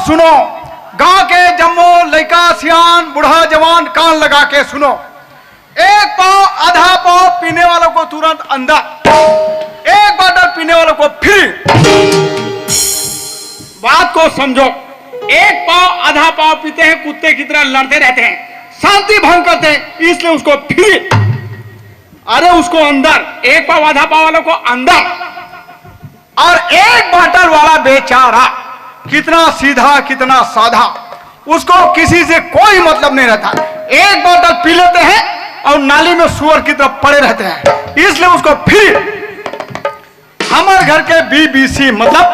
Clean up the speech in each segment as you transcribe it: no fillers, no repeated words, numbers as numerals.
सुनो, गांव के जम्मो लड़का सियान बूढ़ा जवान कान लगा के सुनो। एक पाव आधा पाव पीने वालों को तुरंत अंदर, एक बॉटल पीने वालों को फ्री। बात को समझो, एक पाव आधा पाव पीते हैं कुत्ते की तरह लड़ते रहते हैं, शांति भंग करते हैं, इसलिए उसको फ्री। अरे उसको अंदर, एक पाव आधा पाव वालों को अंदर, और एक बॉटल वाला बेचारा कितना सीधा कितना साधा, उसको किसी से कोई मतलब नहीं रहता। एक बोतल पी लेते हैं और नाली में सुअर की तरफ पड़े रहते हैं, इसलिए उसको फ्री। हमारे घर के बीबीसी मतलब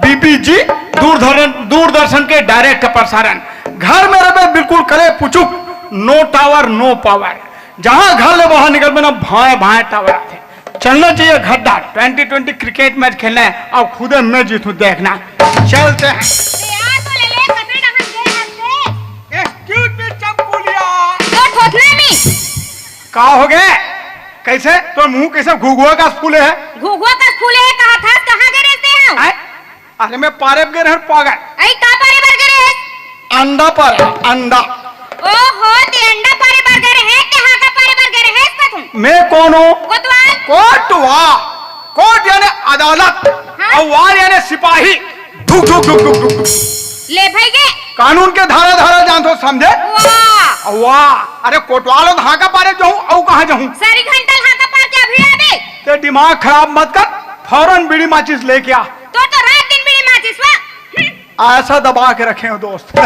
बीपीजी दूरदर्शन के डायरेक्ट प्रसारण घर में रहे बिल्कुल करे पुचुक, नो टावर नो पावर। जहां घर ले वहां निकल में ना भाए भाए टावर आते। चलना चाहिए गड्ढा, 2020 क्रिकेट मैच खेलना है और खुद मैं जीतूं देखना। चलते हैं। एक्सक्यूज मी चंपुलिया, का हो गए? कैसे तो मुंह कैसे घुघुआ का फूले है? घुघुआ का फूले है, कहा था कहां गए रहते हैं? अरे मैं पारे गए रहे पागल। आई का पारे बर्गर है? अंडा पर अंडा। ओहो, ते अंडा पारे बर्गर है, कहां का पारे बर्गर है तुम? मैं कौन हूं? कोतवाल। कोटवा, कोट यानी अदालत, और वार यानी सिपाही। धुक धुक धुक धुक धुक। ले भाई गे कानून के धारा धारा जानते हो, समझे? वाह वाह। अरे कोटवालो धागा पारे जाऊं और कहां जाऊं? सारी घंटा धागा पार के अभी आवे। ते दिमाग खराब मत कर, फौरन बीड़ी माचिस लेके आ। तो रात दिन बीड़ी माचिस वा ऐसा दबा के रखे हो दोस्त।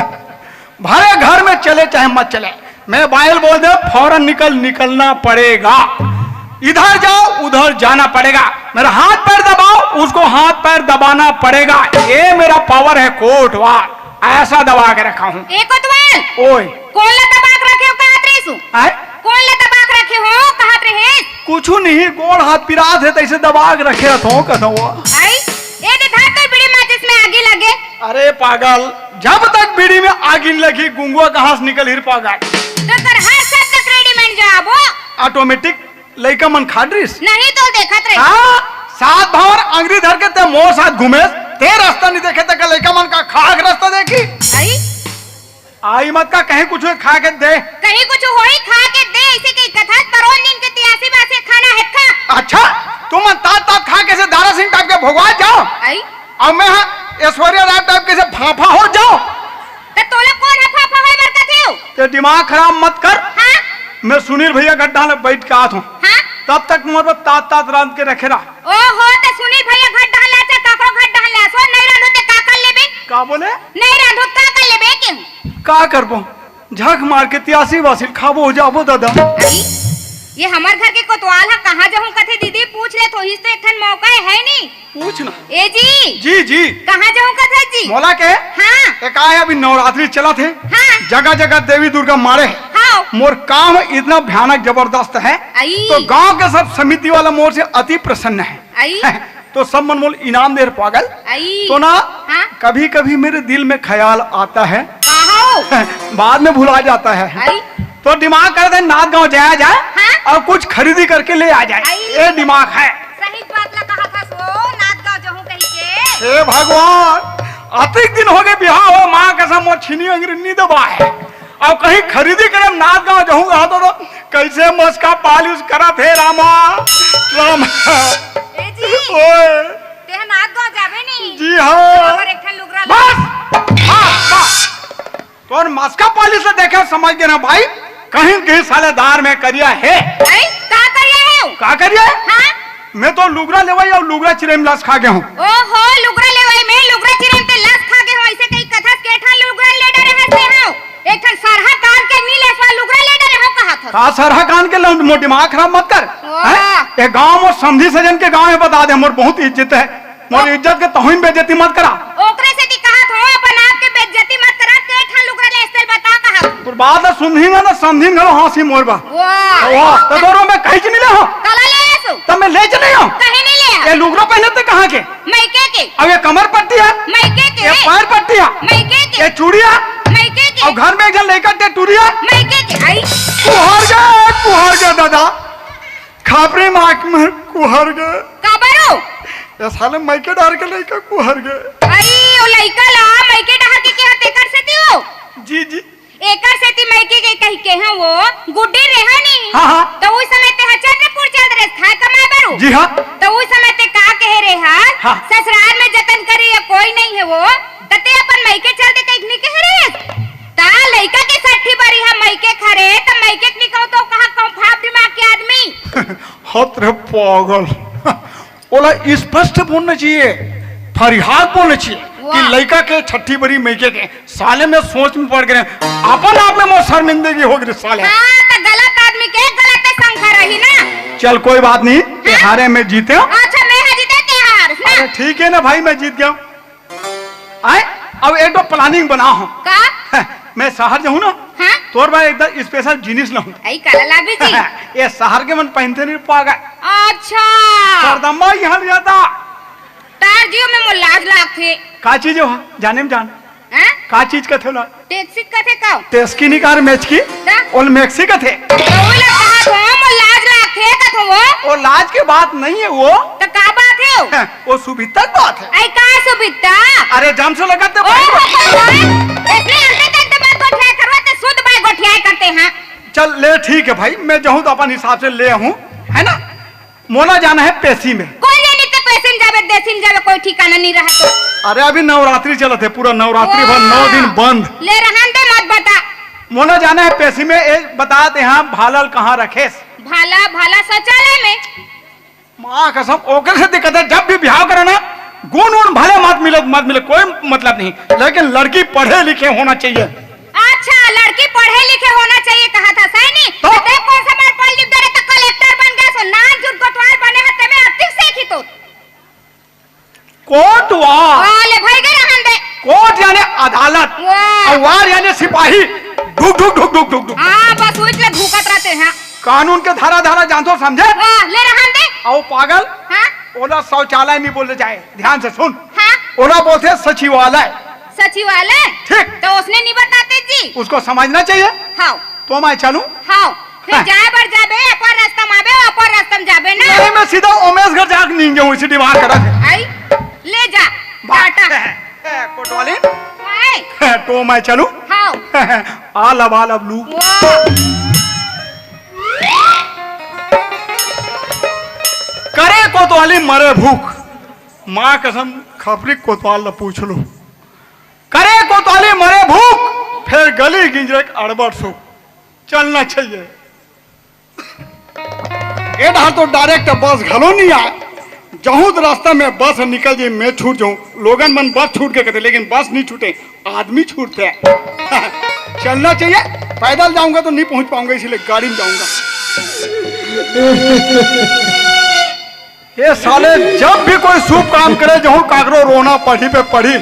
भले घर में चले चाहे मत चले, मैं बाइल बोल दे फौरन निकलना पड़ेगा। इधर जाओ उधर जाना पड़ेगा, मेरा हाथ पैर दबाओ उसको हाथ पैर दबाना पड़ेगा। ये मेरा पावर है कोटवाल, ऐसा दबा के रखा हूँ। कोतवाल ओए कौन ला दबा के रखे हो? कहां रेसू? कौन ला दबा के रखे हो? कहां रहे? कुछ नहीं, गोड़ हाथ पिरात है तैसे दबा के रखे रहता कथवा। आई ए दे धार तो बीड़ी माचिस में आगे लगे। अरे पागल, जब तक बीड़ी में आग लगी गुंगुआ कहां से निकल हिर पागल। तो कर हर सब तक रेडीमेड जवाब ऑटोमेटिक लइका मन खाड्रिस नहीं तो देखत रही। हां, सात भावर अंगरी धर के ते मोर साथ घूमे, ते रास्ता नहीं देखे तक लइका मन का खाग रास्ता देखी। आई मत का कहीं कुछ खा के दे, कहीं कुछ होई खा के दे, इसे कई कथा तरोन दिन के 83 बासे खाना है खा। अच्छा तुम तात खा के से दारा सिंह टाइप के भगवा जाओ, आई और मैं ऐश्वर्या राय टाइप के से फाफा हो जाओ। तो तोला कौन है फाफा होय बरकत है? ते दिमाग खराब मत कर। हां मैं सुनील भैया गड्ढा में बैठ के आत हूं। हां तब तक मोर तात रांध के रखे रहा। ओहो, तो सुनील भैया घर डाल ला काकरो घर डाल ला सो नहीं रांधो ते का कर लेबे? का बोले? नहीं रांधो का कर लेबे के? का करबो, झक मार के 83 वासिल खाबो हो जाबो दादा। ये हमार घर के कोतवाल है, कहां जाऊं कथे दीदी पूछ ले तो हिस्से एकठन मौका है नहीं पूछना। ए जी जी जी कहां जाऊं कथे जी? मोला के हां एक आए अभी नवरात्रि चला थे। हां जगह जगह देवी दुर्गा मारे है। हां मोर काम इतना भयानक जबरदस्त है, तो गांव के सब समिति वाला मोर से अति प्रसन्न है। तो सब मन मोल इनाम दे पागल। तो ना कभी कभी मेरे दिल में ख्याल आता है, बाद में भुला जाता है। तो दिमाग कर दे नाथ गांव जाया जाए और कुछ खरीदी करके ले आ जाए, ये दिमाग है। सही बात ला कहा था सो नाथ गांव जाऊं कहीं के। हे भगवान, अतिक दिन हो गए बिहार हो, माँ कसम वो छीनी अंग्रेजी नहीं दबा है, और कहीं खरीदी करे नाथ गांव जाऊंगा तो कैसे मस्का पालिश करा थे रामा रामा। ए जी ओए ते नाथ गांव जावे नहीं? जी हाँ और एकठन लुगरा बस तो मस्का पालिश से देखे समझ गए ना भाई, कहीं कहीं सालेदार में करिया है। का करिया है? का करिया है? हाँ? मैं तो लुगरा लेवाई और लुगरा चिरे में लस खा गया हूँ। ओहो, लुगरा लेवाई में लुगरा चिरे में लस खा गए हो, ऐसे कई कथा केठा लुगरा ले डरे हैं का सरहा कान के मोर दिमाग खराब मत कर। वाह। ये गांव में समझी सजन के गांव में बता दे, मोर बहुत इज्जत है, मोर इज्जत के तोहिन बेइज्जती मत करा। ओकरे से ती कहत हो अपन आप के बेइज्जती मत करा, के ठा लुगड़ा ले इस्तेल बता कहा। तोर बात सुनही ना समझी गलो हंसी मोरबा। वाह वाह तो दोनों में कहीं नहीं ले हो कला ले आसो तब मैं ले चले हो। कहीं नहीं ले ये आ लुगड़ो पहने थे कहाँ के? मैके के अब ये कमर पट्टी है, मैके के ये पैर पट्टी है, मैके के ये चूड़िया, मैके के और घर में एक जन लेकर दे टूरिया। मैके के आई कुहर गए दादा, खापरे माक में कुहर गए। काबरो ये साले मैके डार के लेकर कुहर गए। आई ओ लइका ला मैके डहा के हते कर सेती हो जी जी एकर सेती मैके के कह के हैं वो गुड्डी रेहा नहीं। हाँ। तो उस समय ते चंद्रपुर चल रहे था कमाए बारू। जी हाँ। तो उस समय ते का कह रहे हाँ। ससुराल में जतन करी या कोई नहीं है वो तते अपन मैके चलते कहीं नहीं कह रहे ता लइका के साठी बारी है मैके खरे त मैके निकौ तो कहां कम फाप दिमाग के आदमी। हत रे पागल, ओला स्पष्ट बोलना चाहिए, फरियाद बोलना चाहिए कि लड़का के छठी बड़ी मैके के साले में सोच में पड़ गए अपन आप में मोर शर्मिंदगी हो गई साले। हां त गलत आदमी के गलत संख्या रही ना। चल कोई बात नहीं, हारे में जीते हो। अच्छा मैं जीते ते हार अरे ठीक है ना भाई, मैं जीत गया आए। अब एक तो प्लानिंग बना हूं का मैं शहर जाऊं ना। हां तोर भाई एकदम स्पेशल जिनिस लाऊं। आई कला लाभी जी ये शहर के मन पहनते नहीं पागा। अच्छा सरदम्बा यहाँ ले जाता तार जियो में मो लाज लाग थे का चीज हो जाने में जान हैं का चीज का थे ला टैक्सी का थे का टेस्की निकार मैच की दा? और मैक्सी का थे। ओला कहा तो मो लाज लाग थे का तो वो लाज के बात नहीं है वो तो का बात है वो सुविधा की बात है। आई का सुबिता अरे जम से लगाते ओ इसलिए अंते तक बात गोठिया करवाते शुद्ध बात गोठिया करते हैं। चल ले ठीक है भाई, मैं जाऊं तो अपन हिसाब से ले आऊं, है ना। मोना जाना है पेशी में। कोई नहीं तो पैसे जावे देसिन जावे कोई ठिकाना नहीं रहा तो। अरे अभी नवरात्रि चलत है, पूरा नवरात्रि भर 9 दिन बंद। ले रहन दे मत बता। मोना जाना है पेशी में। एक बताते यहाँ भालल कहाँ रखेस? भाला भाला शौचालय में। माँ कसम ओकर से दिक्कत है, जब भी ब्याह करो ना गुण उन भले मत मिले कोई मतलब नहीं, लेकिन लड़की पढ़े लिखे होना चाहिए। अच्छा लड़की पढ़े लिखे होना चाहिए कहा था सैनी तो? कौन सा बात पढ़ लिख दे तो कलेक्टर बन गया सो नान झूठ कोतवाल बने हते में अतिक सीखी तो कोर्ट ले भाई गए रहन दे। कोर्ट यानी अदालत वाह। और वार यानी सिपाही। ढुक ढुक ढुक ढुक ढुक ढुक। हां बस उइले धुकत रहते हैं। कानून के धारा धारा जानतो समझे? वाह ले रहन दे। आओ पागल, हां ओला शौचालय नहीं बोले जाए, ध्यान से सुन। हां ओला बोलते सचिवालय। सचिवालय ठीक। तो उसने नहीं बताते जी। उसको समझना चाहिए। हां तो मैं चलूं? हां फिर हाँ। जाए बर जाबे अपर रास्ता में आबे अपर रास्ता में जाबे ना। नहीं मैं सीधा उमेश घर जाके नहीं जाऊं, इसी दिमाग करत आई ले जा टाटा कोटवाली आई तो मैं चलूं? हां आलब लू। वाह करे कोतवाली मरे भूख, माँ कसम खपरी कोतवाल न पूछ लो। करे कोतवाली मरे भूख, फिर गली गिंजरे अड़बड़ सो चलना चाहिए। गेट हाथ तो डायरेक्ट बस घलो नहीं आए, जहूँ रास्ता में बस निकल जाए मैं छूट जाऊं। लोगन मन बस छूट के कहते, लेकिन बस नहीं छूटे, आदमी छूटते हैं। चलना चाहिए, पैदल जाऊंगा तो नहीं पहुंच पाऊंगा, इसलिए गाड़ी में जाऊंगा। ये साले जब भी कोई शुभ काम करे जो काकरो रोना पढ़ी पे पढ़ी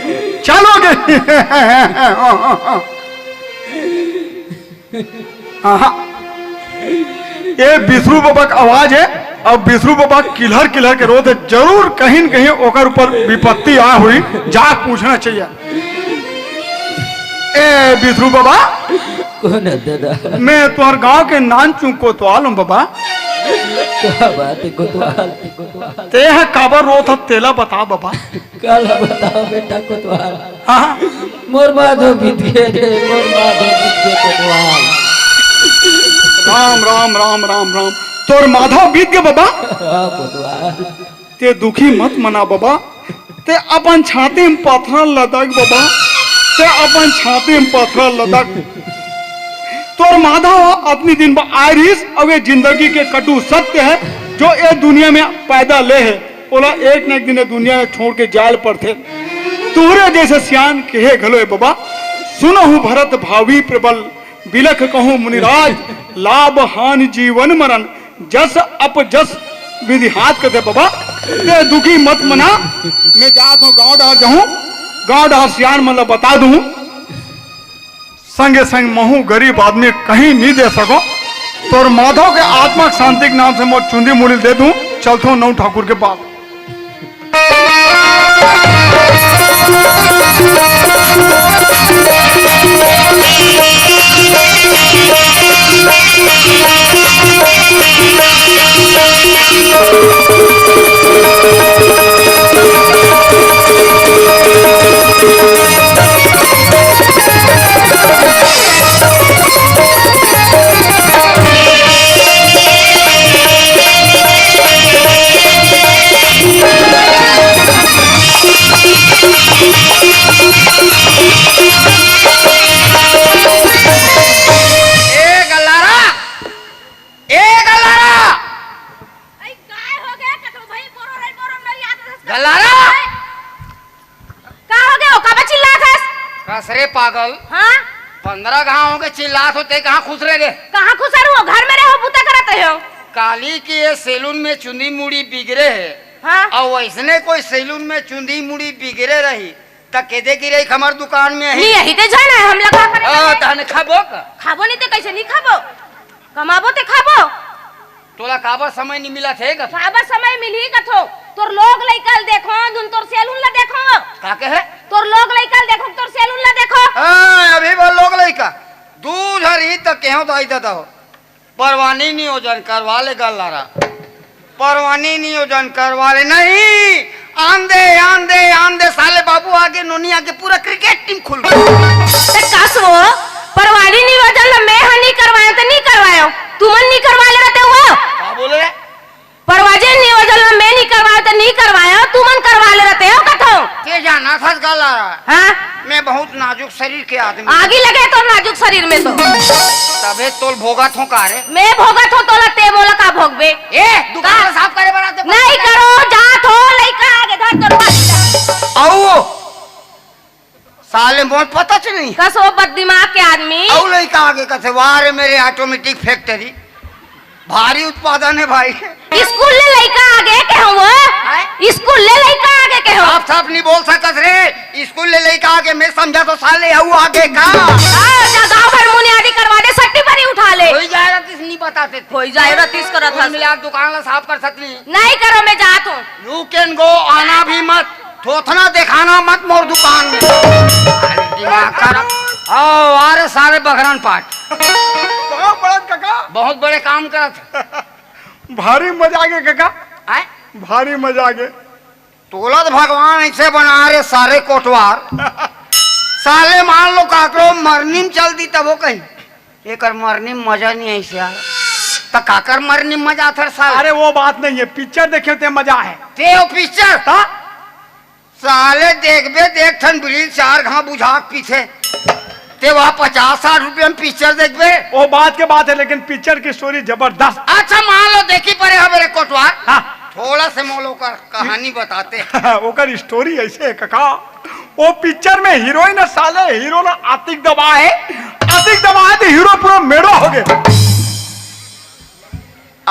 चलोगे। ये बिसरू बाबा का आवाज है, और बिसरू बाबा किलहर किलहर के रोते जरूर कहीं न कहीं ओकर ऊपर विपत्ति आ हुई, जा पूछना चाहिए। ए बिसरू बाबा कौन है दादा? मैं तुम्हारे गांव के नान चूक कोतवाल हूँ बाबा। क्या बात है कोतवाल? ते है काबर रोत तेला बता बाबा। कल बताओ बेटा कोतवाल। हाँ मोर माधो बीत गए रे, मोर माधो बीत गए कोतवाल। राम राम राम राम राम। तोर माधव बीत गए बाबा। हाँ कोतवाल। ते दुखी मत मना बाबा, ते अपन छाती में पत्थर लदक बाबा, ते अपन छाती में पत्थर लदक। तोर माधव अपनी दिन आयरिस और ये जिंदगी के कटु सत्य है जो ये दुनिया में पैदा ले है, बोला एक न एक दिन दुनिया में छोड़ के जाल पर थे। तुहरे जैसे सियान कहे घलो बाबा, सुनो हूँ भरत भावी प्रबल, बिलख कहूँ मुनिराज, लाभ हानि जीवन मरण, जस अप जस विधि हाथ करते बाबा, ये दुखी मत मना। मैं जात हूँ गाँव डार जाऊँ, गाँव डार सियान मतलब बता दूँ, संगे संग महू गरीब आदमी कहीं नहीं दे सको, तो माधव के आत्मा शांति के नाम से मैं चुंदी मुड़ी दे दूं। चलता हूँ नौ ठाकुर के पास। रे पागल, हाँ 15 गाँव के चिल्लात होते, कहाँ खुश रहे गे? कहाँ खुसर हो? घर में रहो, बुता करते हो। काली की ये सैलून में चुंदी मुड़ी बिगड़े है, हाँ? और वैसने कोई सैलून में चुंदी मुड़ी बिगड़े रही तक केदे की रही हमार दुकान में नहीं यही ते जाना है हम लगा करे। तहने खाबो का? खाबो नहीं ते कैसे नहीं खाबो? कमाबो ते खाबो। तोला काबर समय नहीं मिला थे? काबर समय मिली कथो? तोर लोग लइकल देखो, दुन तोर सैलून ला देखो। का के है? तोर लोग लइकल देखो, तोर सैलून ला देखो। हां अभी वो लोग लइका दूध हरी तक केहो दाई देता हो। परवानी नियोजन करवा ले गल्लारा, परवानी नियोजन करवा ले। नहीं आंधे आंधे आंधे साले बाबू आगे नोनी आगे पूरा क्रिकेट टीम खुल गई। ते कासो परवानी नियोजन में हनी करवायो ते नहीं करवायो, तुमन नहीं करवा ले रहते हो। का बोले? परवाजे नियोजन में नहीं करवायो तो नहीं करवायो, तुमन करवा ले रहते हो कथो। के जाना था गल्लारा? हां मैं बहुत नाजुक शरीर के आदमी, आगे लगे तो नाजुक शरीर में तो तबे तोल भोगत हो का रे? मैं भोगत हो तोला ते बोला का भोगबे? ए दुकान साफ करे बनाते नहीं करो, जात हो लइका आगे धर तोर आओ साले मोर पता च नहीं कसो बद दिमाग के आदमी। आओ लइका आगे कसे वार मेरे ऑटोमेटिक फैक्ट्री भारी उत्पादन है भाई। स्कूल ले लइका आगे के हो? स्कूल ले लइका आगे के हो? आप साफ नहीं बोल सकत रे। स्कूल ले लइका आगे मैं समझा तो साले आओ आगे का। हां जा गांव भर मुनियादी करवा दे, सट्टी भरी उठा ले। होई जाए रतिस नहीं बताते, होई जाए रतिस करत हस। मिला दुकान ला साफ कर सकली नहीं करो, मैं जात हूं। यू कैन गो, आना भी मत, थोथना दिखाना मत मोर दुकान में। दिमाग खराब। आओ अरे सारे बगरन पाट काका बहुत बड़े काम करत। भारी मजा आ गया काका, आए भारी मजा आ गया। तोला तो भगवान ऐसे बना रहे सारे कोटवार साले मान लो काकरो मरनी में चल दी तब वो कहीं एक मरनी में मजा नहीं ऐसे यार तो काकर मरनी में मजा था साल। अरे वो बात नहीं है, पिक्चर देखे थे मजा है। ते वो पिक्चर था साले देखबे देख ठन ब्रिज 4 घा बुझा पीछे ते वहाँ 50-60 रुपये में पिक्चर देखबे। वो बात के बात है, लेकिन पिक्चर की स्टोरी जबरदस्त। अच्छा मान लो देखी पड़े हमारे कोटवार, हाँ। थोड़ा से मोलो का कहानी बताते। ओकर स्टोरी ऐसे है काका, वो पिक्चर में हीरोइन साले हीरो ना आतिक दबा है, आतिक दबा है तो हीरो पूरा मेड़ो हो गया।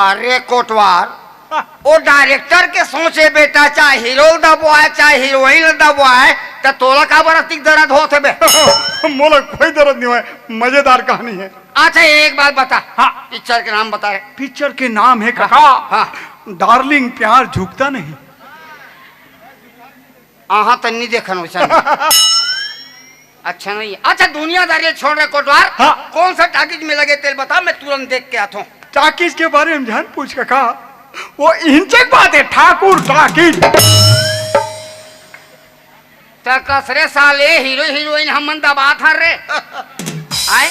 अरे कोटवार वो डायरेक्टर के सोचे बेटा, चाहे हीरो दबवाए चाहे हीरोइन दबवाए तो तोला का बरतिक दर्द होते बे। मोला कोई दर्द नहीं है, मजेदार कहानी है। अच्छा एक बात बता, हाँ पिक्चर के नाम बता रहे। पिक्चर के नाम है काका, हाँ डार्लिंग प्यार झुकता नहीं। आहा तो नहीं देखन वैसा अच्छा नहीं है। अच्छा दुनियादारी छोड़ रहे कोटवार, हाँ। कौन सा टाकिज में लगे तेल बता, मैं तुरंत देख के आता हूँ। टाकिज के बारे में जान पूछ काका, वो इंचक बात है, ठाकुर टाकिज। कसरे साले हीरो हीरोइन हम दबा था रे आए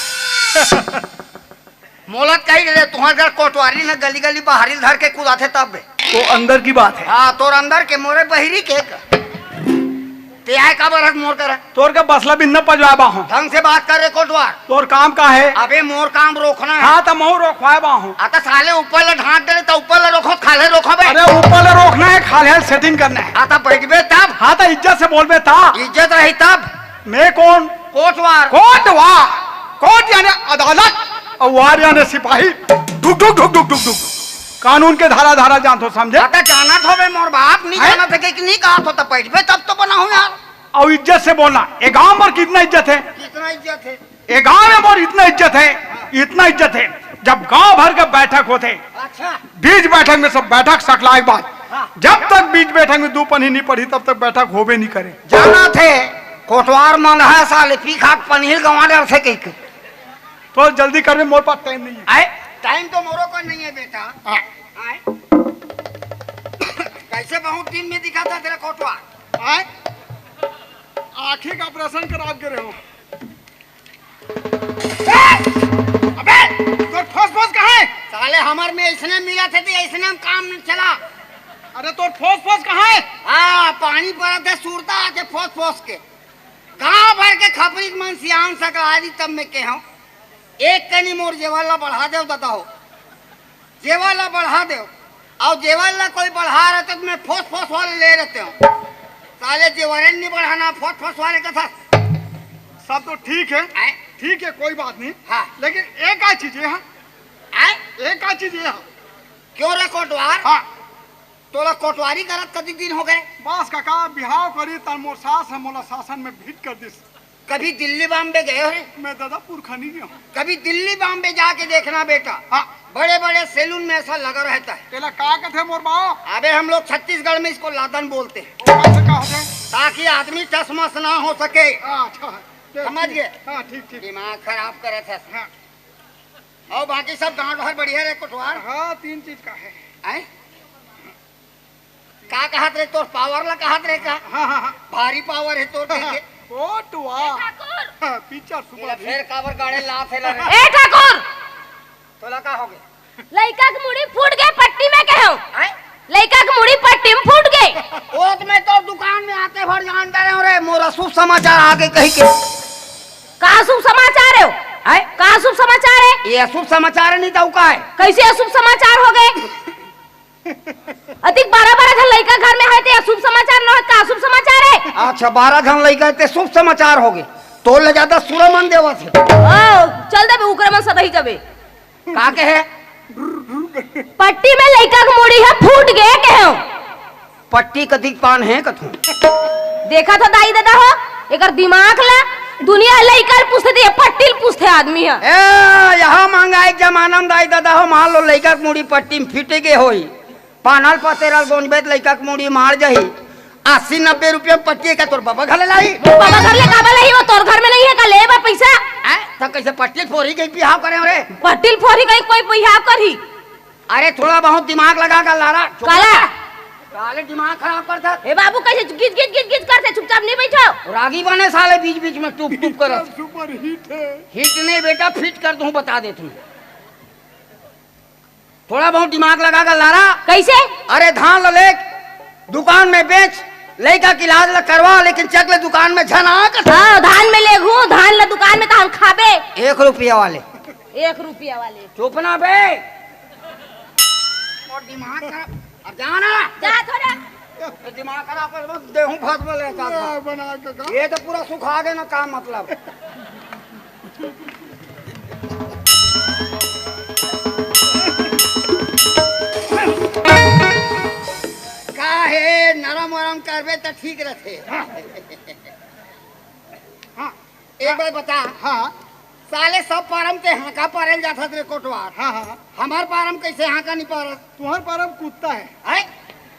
मोलत कही रे तुम्हारे घर कोटवारी न गली गली बाहरी धर के कूदाते तब वो अंदर की बात है। हाँ तोर अंदर के मोरे बहिरी के ते आए का बरक मोर कर तोर का बसला भी न पजवाबा हूँ। ढंग से बात कर रे कोटवार, तोर काम का है? अबे मोर काम रोकना है। हाँ तो महू रोकवाबा हूँ। आता साले ऊपर ले ढांक दे तो ऊपर ले रोको खाले रोको बे। अरे ऊपर ले रोकना है, खाले सेटिंग करना है। आता बैठबे तब, हाँ तो इज्जत से बोलबे था। इज्जत रही तब। मैं कौन? कोटवार। कोटवा कोर्ट यानी अदालत और वार यानी सिपाही। ढुक ढुक ढुक ढुक ढुक ढुक कानून के धारा धारा जान तो समझे। अगर जाना तो बे मोर बाप नहीं जाना था कि नहीं कहा तो तब बैठ पे तब तो बना हूँ यार। और इज्जत से बोलना। ये गांव पर कितना इज्जत है? कितना इज्जत है? ये गांव में मोर इतना इज्जत है, इतना इज्जत है। जब गांव भर के बैठक होते, अच्छा बीच बैठक में सब बैठक सकलाए बात, जब तक बीच बैठक में 2 पन्नी नहीं पढ़ी तब तक बैठक होबे नहीं करे। जाना थे कोटवार मन है साले पी खाक पनीर गंवा डर से कहीं के। तो जल्दी कर, मोर पास टाइम नहीं है। आए टाइम तो मोरो को नहीं है बेटा। हाँ। आए कैसे बहुत दिन में दिखा था तेरा कोटवार? आए आंखें का ऑपरेशन करा के रहे हो। अबे तो ठोस ठोस कहाँ है? साले हमार में इसने मिला थे तो इसने हम काम नहीं चला। अरे तो ठोस ठोस कहाँ है? हाँ पानी पड़ा था सूरता आके फोस फोस के गांव भर के खपरी मन सियान सकला दी तब मैं के हूँ एक कनी मोर जेवाला बढ़ा दे दादा हो, जेवाला बढ़ा दे और जेवाला कोई बढ़ा रहे तो मैं फोस फोस वाले ले रहते हूँ। साले जेवरन नहीं बढ़ाना फोस फोस वाले का था। सब तो ठीक है, आए ठीक है कोई बात नहीं। हाँ लेकिन एक आ चीज है, आए एक आ चीज है। क्यों रे कोटवार? हाँ तोला कोटवारी करत कति दिन हो गए? बस काका बिहाव करी तन मोर सास है मोला शासन में भीट कर दिस। कभी दिल्ली बॉम्बे गए हो रे? मैं दादा पुरखनी नहीं हूँ। कभी दिल्ली बॉम्बे जाके देखना बेटा। हाँ बड़े बड़े सैलून में ऐसा लगा रहता है। तेला का कहते मोर बाप? अबे हम लोग छत्तीसगढ़ में इसको लादन बोलते हैं कैसे का होते? ताकि आदमी टसमस ना हो सके। अच्छा समझ गए? हाँ ठीक ठीक। दिमाग खराब करे थे। हाँ और बाकी सब गांव भर बढ़िया रहे कोटवार? हाँ 3 चीज का है। आए का कहत रे तोर पावर ला कहत रे का? हाँ हाँ हाँ भारी पावर है तोर के। कोटवा पिक्चर तेरा सुपर फेर काबर गाड़े लात है रे। ए ठाकुर, तोला का हो गए? लड़का की मुड़ी फूट गए पट्टी में कहो। आए लड़का की मुड़ी पट्टी में फूट गई। ओ तो मैं तो दुकान में आते भर जान डरे हो रे मोरा शुभ समाचार आगे कही के। कहाँ शुभ समाचार है? आए कहाँ शुभ समाचार है? ये अशुभ समाचार नहीं तो का है? कैसे अशुभ समाचार हो गए? अधिक 12 धन लड़का घर में है तो अशुभ समाचार न हो का अशुभ समाचार है? अच्छा 12 जन लड़का ते शुभ समाचार हो गए। तो ले ज्यादा सुरमन देवा थे। चल दे उकरमन सदही जबे का के है? पट्टी में लड़का की मुड़ी है फूट गए कहो। पट्टी कथी पान है कथू? देखा था दाई दादा हो एकर दिमाग ला दुनिया लड़का पूछते थे पट्टी पूछते आदमी है। ए यहाँ महंगाई के जमाना में दाई दादा हो मान लो लड़का के मुड़ी पट्टी में फिटे के होई पानल पतेरल गोंजबेत लड़का के मुड़ी मार जाही 80-90 रुपया पट्टी का तोर बाबा घर लाई। बाबा घर ले काबा नहीं हो तोर घर में नहीं है का ले बा पैसा? तो कैसे पट्टी फोड़ी गई बिहाव करे रे? पट्टी फोड़ी गई कोई बिहाव करी? अरे थोड़ा बहुत दिमाग लगा कर लारा काला साले दिमाग खराब करता। ए बाबू कैसे गिज गिज गिज गिज करते चुपचाप नहीं बैठो। रागी बने साले बीच बीच में टूप टूप कर। सुपर हिट है। हिट नहीं बेटा फिट कर दूं बता दे तू। थोड़ा बहुत दिमाग लगा कर लारा। कैसे? अरे धान ले दुकान में बेच लड़का की इलाज ला करवा लेकिन चक ले दुकान में झना कर। हाँ धान में ले घू धान ले दुकान में धान खाबे 1 रुपया वाले 1 रुपया वाले। चुप ना बे और दिमाग खराब। अब जाना जा थोड़ा तो दिमाग खराब कर बस देहूं फंस में लेता था। बना के ये तो पूरा सुखा गए ना काम मतलब। का है नरम वरम करबे तो ठीक रहते। हाँ एक बार बता हाँ साले सब पारम ते हाँका पारल जाता रे कोटवार। हाँ हाँ हमार पारम कैसे हाँका नहीं पारत? तुम्हार पारम कुत्ता है। है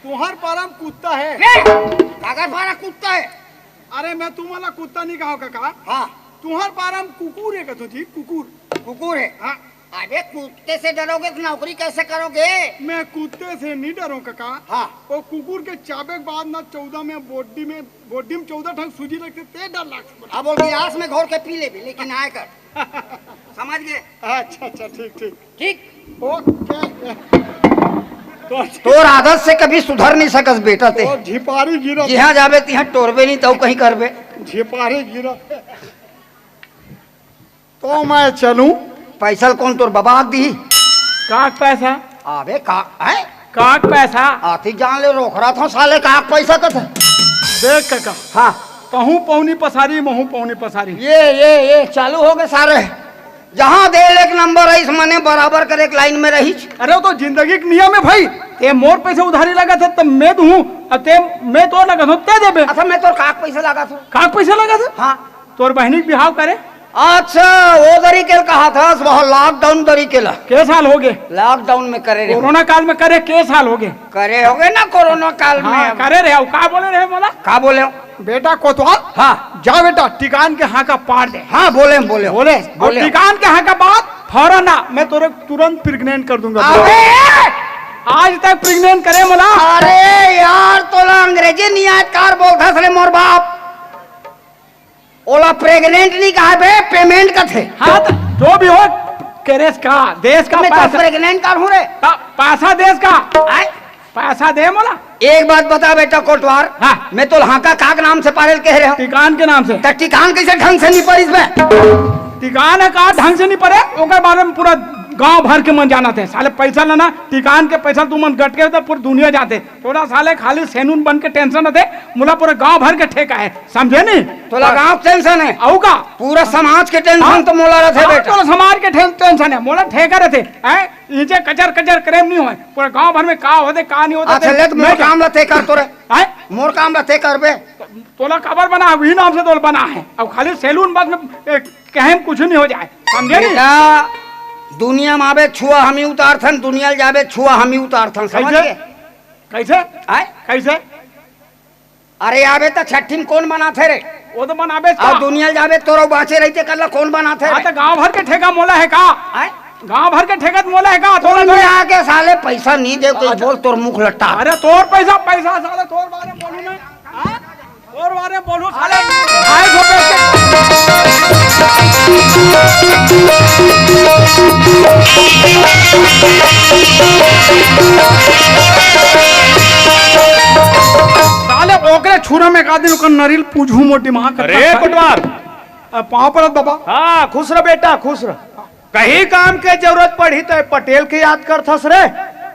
तुम्हार पारम कुत्ता है। कागर पारा कुत्ता है। अरे मैं तुम्हारा कुत्ता नहीं कहा काका। हाँ तुम्हार पारम कुकुर है कथो जी कुकुर। कुकुर है। हाँ अरे कुत्ते से डरोगे तो नौकरी कैसे करोगे? मैं कुत्ते से नहीं डरूं काका। हाँ वो कुकुर के चाबे के बाद ना 14 में बोडी में 14 ठंग सूजी लगते ते डर लगता। अब वो गिलास में घोर के पी ले भी लेकिन आए कर समझ गए? अच्छा अच्छा ठीक ठीक ठीक ओके। तोर आदत से कभी सुधर नहीं सकस बेटा ते। तो झिपारी गिरा जिहाँ जाबे तिहाँ टोरबे नहीं तो कहीं करबे। झिपारी गिरा तो मैं चलूं। पैसा कौन तोर बाबा दी? काक पैसा अबे का है काक पैसा आती जान ले रोक रहा था साले का पैसा कत। देख काका हाँ कहूँ पौनी पसारी महू पौनी पसारी। ये चालू हो गए सारे। जहाँ दे एक नंबर है मने बराबर कर एक लाइन में रही। अरे वो तो जिंदगी के नियम है भाई। ते मोर पैसे उधारी लगा था तब मैं दूं, ते मैं तो लगा था ते देबे। अच्छा मैं तो काक पैसे लगा था। काक पैसे लगा था? हाँ तोर बहनी बिहाव करे। अच्छा वो दरी के कहा था वह लॉकडाउन दरी के ला के साल हो गए? लॉकडाउन में करे रहे कोरोना काल में करे के साल हो गए? करे हो गए ना कोरोना काल हाँ, में करे रहे। का बोले रहे बोला? का बोले हो? बेटा कोतवाल, हाँ जा बेटा टिकान के हाँ का पार दे। हाँ बोले बोले बोले बोले टिकान के हाँ का बात फौरन ना, मैं तुरंत तुरंत प्रेग्नेंट कर दूंगा। अबे आज तक प्रेग्नेंट करे बोला। अरे यार तोला अंग्रेजी नहीं आयत कार बोलता सरे मोर बाप। ओला प्रेग्नेंट नहीं कहा बे, पेमेंट का थे। हाँ तो जो भी हो केरेस का देश का मैं तो पैसा, प्रेग्नेंट कर हूँ रे। पैसा देश का पैसा दे मोला। एक बात बता बेटा कोटवार, हाँ। मैं तो हाँ का काक नाम से पारेल कह रहे हो। टिकान के नाम से। तो टिकान कैसे ढंग से नहीं पड़ी इसमें? टिकान है का ढंग से नहीं पड़े, ओकर बारे में पूरा गांव भर के मन जाना थे। साले पैसा लेना टिकान के पैसा तू मन गट के तो पूरी दुनिया जाते। थोड़ा साले खाली सैनून बन के टेंशन न थे, मुला पूरे गांव भर के ठेका है, समझे नहीं? तोला गांव टेंशन है औ का पूरा समाज के टेंशन। हाँ। तो मोला रहते बेटा तो समाज के टेंशन है, मोला ठेका रहते हैं। नीचे कचर कचर क्रेम नहीं हो, पूरा गांव भर में का होते का नहीं होता। अच्छा ले तो मोर काम रहते कर तो रे, मोर काम रहते कर बे। तोला खबर बना वही नाम से तो बना है। अब खाली सैलून बस में कहीं कुछ नहीं हो जाए, समझे नहीं? बेटा दुनिया में आवे छुआ हम ही उतारथन, दुनिया जावे छुआ हम ही उतारथन, समझ कैसे? गए? कैसे आय? कैसे? अरे आवे तो छठी में कौन बनाते रे? वो तो बनाबे और दुनिया जावे तोरो बाचे रहते कल कौन बनाते रे? तो गांव भर के ठेका मोला है का? आय? गांव भर के ठेका तो मोला है का? तोर में आके साले पैसा नहीं दे तो बोल तोर मुख लट्टा। अरे तोर पैसा पैसा साले तोर बारे में बोलू ना, तोर बारे में बोलू साले 250 साले ओकरे छुरा में का दिन ओकर नरील पूछू मोटी मां कर। अरे पटवार, पाँव पड़त बाबा। हाँ खुश रह बेटा खुश रह। कहीं काम के जरूरत पड़ी तो पटेल के याद कर थस रे,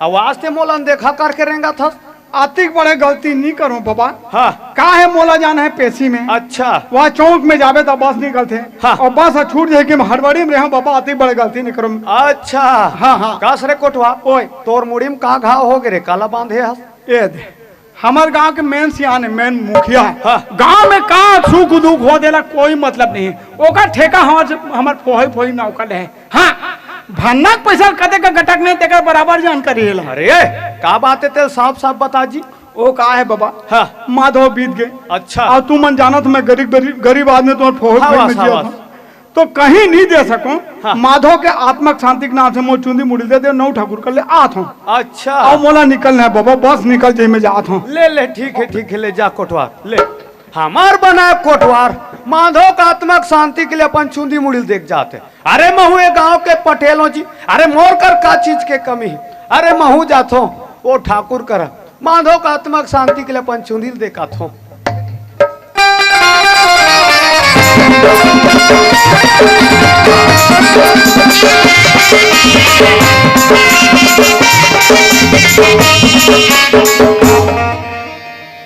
आवाज ते मोलन देखा करके रहेगा थस। आतिक बड़े गलती नहीं करो बाबा। हाँ का है मोला जाना है पेशी में। अच्छा वहाँ चौक में जावे तो बस निकलते हैं। हाँ। और बस छूट जाए कि हड़बड़ी में रहो बाबा, आतिक बड़े गलती नहीं करो। अच्छा हाँ हाँ कस रे कोटवा, ओए तोर मुड़ी में कहाँ घाव हो गए रे, काला बांधे हस? ये दे हमार गांव के मेन सियान है, मेन मुखिया है। हाँ। गांव में का सुख दुख हो देला कोई मतलब नहीं है। ओका ठेका हमार फोही फोही नौकल है। हाँ भन्ना पैसा कदे का गटक नहीं तेकर बराबर जानकारी है। अरे का बात है तेरे साफ साफ बता जी। वो का है बाबा, हाँ माधव बीत गए। अच्छा और तू मन जाना तो मैं गरीब आदमी तुम्हारे फोही हाँ, फोही में हाँ, जिया हाँ। था। तो कहीं नहीं दे सकूं। हाँ। माधव के आत्मक शांति के नाम से मो चुंदी मुड़ी दे नौ ठाकुर कर ले आत हूँ। अच्छा और मोला निकलना है बाबा, बस निकल जाए मैं जात हूँ। ले ले ठीक है ले जा कोटवार ले। हमार बना कोटवार माधव का आत्मक शांति के लिए अपन चुंदी मुड़िल देख जाते। अरे महू गांव के पटेलों जी, अरे मोर कर का चीज के कमी है? अरे महू जातो वो ठाकुर कर माधव का आत्मक शांति के लिए अपन चुंदी देखा थो।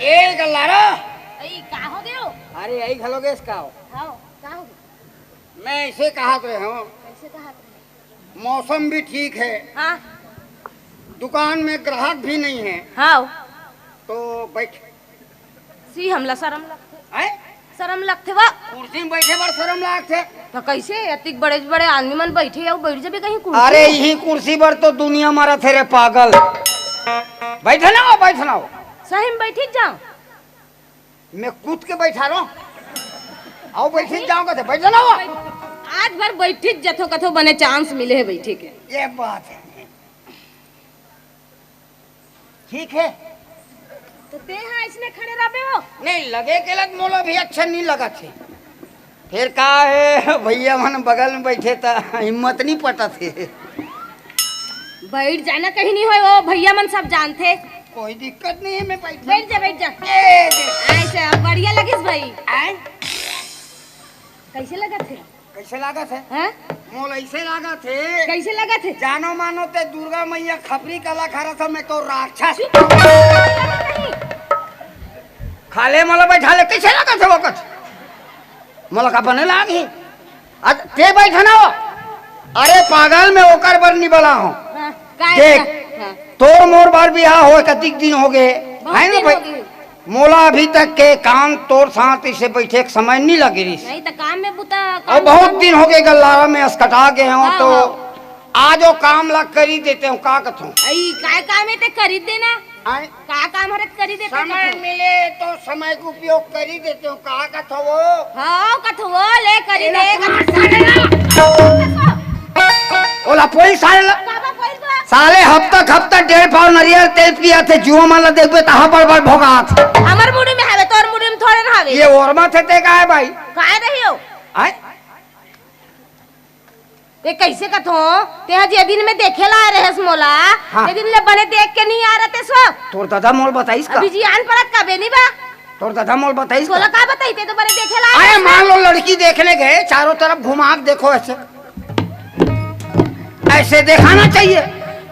ए गल्लारा का हो गयो? अरे यही खलोगे इसका हो। हां का हो गयो? मैं इसे कहा तो हूँ कैसे कहा? मौसम भी ठीक है, हां दुकान में ग्राहक भी नहीं है, हां तो बैठ। सी हमला शर्म लगथे। आए? शर्म लगथे वा। कुर्सी में बैठे बार शर्म लागते। तो कैसे अतिक बड़े बड़े आदमी मन बैठे या बैठ जाबे कहीं कुर्सी। अरे यही कुर्सी पर तो दुनिया मारा थे रे पागल। बैठे ना हो, बैठ ना हो। सही में बैठी जाओ। मैं कूद के बैठा रहा हूँ। आओ बैठी जाऊंगा तो बैठ ना हो। आज भर बैठी जथो कथो बने चांस मिले है बैठे के। ये बात है, ठीक है। तो ते हां इसने खड़े रहबे हो। नहीं लगे के लग मोला भी अच्छा नहीं लगा थे। फिर का है भैया मन बगल में बैठे था, हिम्मत नहीं पटा थे। बैठ जाना कहीं नहीं होए, वो भैया मन सब जानते। कोई दिक्कत नहीं है, मैं बैठ बैठ जा बैठ जा। ए, देख। ऐसे अब बढ़िया लगिस भाई। आए? कैसे लगा थे? कैसे लगा थे? हैं? मोल ऐसे लगा थे, कैसे लगा थे? जानो मानो ते दुर्गा मैया खपरी कला खा रहा था, मैं तो राक्षस खाले मला बैठा ले। कैसे लगा थे वक्त? मला का बने लागी आज ते बैठा ना हो। अरे पागल में होकर बर नहीं बला हूँ। हाँ, काय देख हाँ, तोर मोर बार बियाह हो कतिक दिन हो गए बहुत है ना दिन भाई। हो गए। मोला अभी तक के काम तोर साथ इसे बैठे के समय नहीं लगे रही। नहीं तो काम में बुता और बहुत दिन हो गए गल्लारा में अस्कटा गए हो हाँ, तो हाँ। आज वो काम ला कर ही देते हूँ का कथूं। आई काय काम है ते खरीद देना आए? का काम हरत खरीद देते समय मिले तो समय का उपयोग कर ही देते हूँ का कथो वो। हाँ कथवो ले खरीद दे ओला पोई साले काबा कोई बा साले हफ्ता 1.5 पाव नारियल तेल पिया थे जुआ माला देखबे तहा बड़ भोगात। हमर मुड़ी में हवे तोर मुड़ी में थोड़े ना हवे ये ओरमा थे ते का है भाई। काय रही हो आए? ते कैसे कथो ते हजी दिन में देखेला आ रहे मोला हाँ। ते दिन ले बने देख के नहीं आ रहे ते सो तोर दादा मोल बताइस का। अभी जी आन परत का बेनी बा तोर दादा मोल बताइस सोला का। का बताई ते तो बने देखेला आ आए रहे मान लो लड़की देखने गए चारों तरफ घुमा के देखो ऐसे दिखाना चाहिए।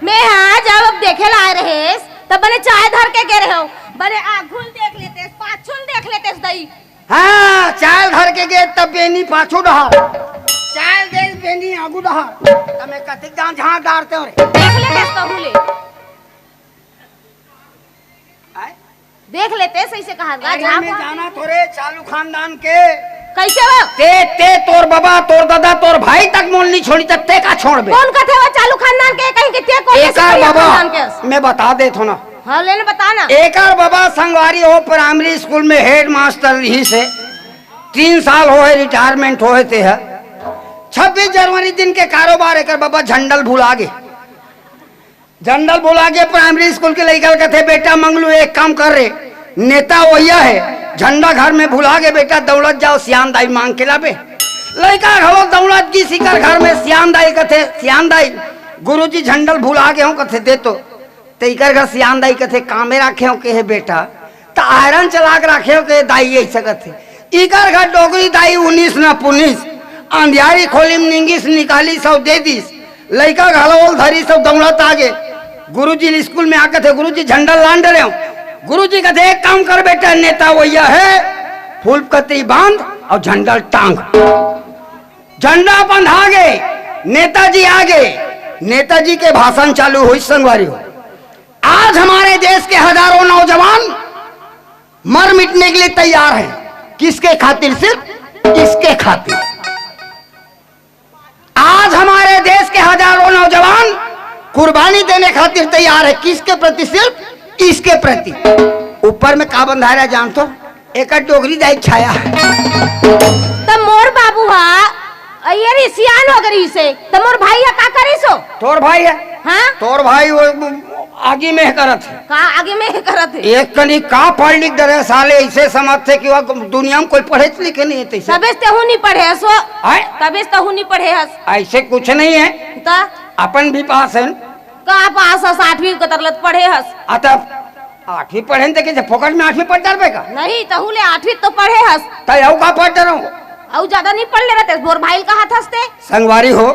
मैं हाँ जब अब देखेला आ रहे तब बने चाय धर के गे रहे हो बने आघुल देख लेते पाछुल देख लेते दई हाँ चाल धर के गए तब बेनी पाछू डहा चाल दे बेनी आगू डहा तमे कतिक दान जहां डारते हो रे। देख लेते कहूले आए? देख लेते सही से कहा गा अरे जहाँ में को- जाना थोड़े चालू खानदान के कैसे हो ते तोर बाबा तोर दादा तोर भाई तक मोल नहीं छोड़ी तब ते का छोड़बे। कौन कथे वो चालू खानदान के कहीं के ते कौन एक बाबा मैं बता दे थो ना। हाँ लेने बता ना एक बाबा संगवारी हो प्राइमरी स्कूल में हेड मास्टर रही से 3 साल हो रिटायरमेंट होए थे है। 26 जनवरी दिन के कारोबार एक बाबा झंडल भुला गे प्राइमरी स्कूल के लड़का कहते बेटा मंगलू एक काम कर रहे नेता वहिया है झंडा घर में भुला गे बेटा दौड़त जाओ सियान दाई मांग के लाबे। लड़का घरो दौड़त की सिकर घर में सियान दाई कहते सियान दाई गुरुजी झंडल भुला गे हूँ कहते दे तो इकर घर सियान दाई कहते कामे राखे हो के है बेटा तो आयरन चला के राखे हो के दाई ऐसा कहते इकर घर डोगरी दाई 19 न 19 अंधियारी खोली में निंगिस निकाली सब दे दीस लड़का घालोल धरी सब दौड़त आगे गुरुजी स्कूल में आके थे गुरुजी झंडल लांड रहे हो गुरुजी कहते एक काम कर बेटा नेता वैया है फूल कतरी बांध और झंडल टांग झंडा बंधा गए नेताजी आगे नेताजी के भाषण चालू हुई संगवारी हो। आज हमारे देश के हजारों नौजवान मर मिटने के लिए तैयार हैं किसके खातिर सिर्फ इसके खातिर। आज हमारे देश के हजारों नौजवान कुर्बानी देने खातिर तैयार है किसके प्रति सिर्फ इसके प्रति। ऊपर में का बंधारा जानतो एक डोगरी दाई छाया है तब मोर बाबू हा ये रे सियान हो गई से तब मोर भाई हा का करी सो तोर भाई है हाँ तोर भाई वो आगे में करत है का आगे में करत है एक कनी का पढ़ लिख दे साले ऐसे समझते कि वह दुनिया में कोई पढ़े लिखे नहीं है तैसे। तबे ते हूं नहीं पढ़े हसो आए? तबे ते हूं नहीं पढ़े हस ऐसे कुछ नहीं है ता अपन भी पास है का पास हस 8वीं कतरलत पढ़े हस अतः 8वीं पढ़े न के फोकट में 8वीं पढ़ डाल का नहीं तहुले 8वीं तो पढ़े हस तय का पढ़ रहा हूँ और ज्यादा नहीं पढ़ ले रहते मोर भाई का हाथ हंसते संगवारी हो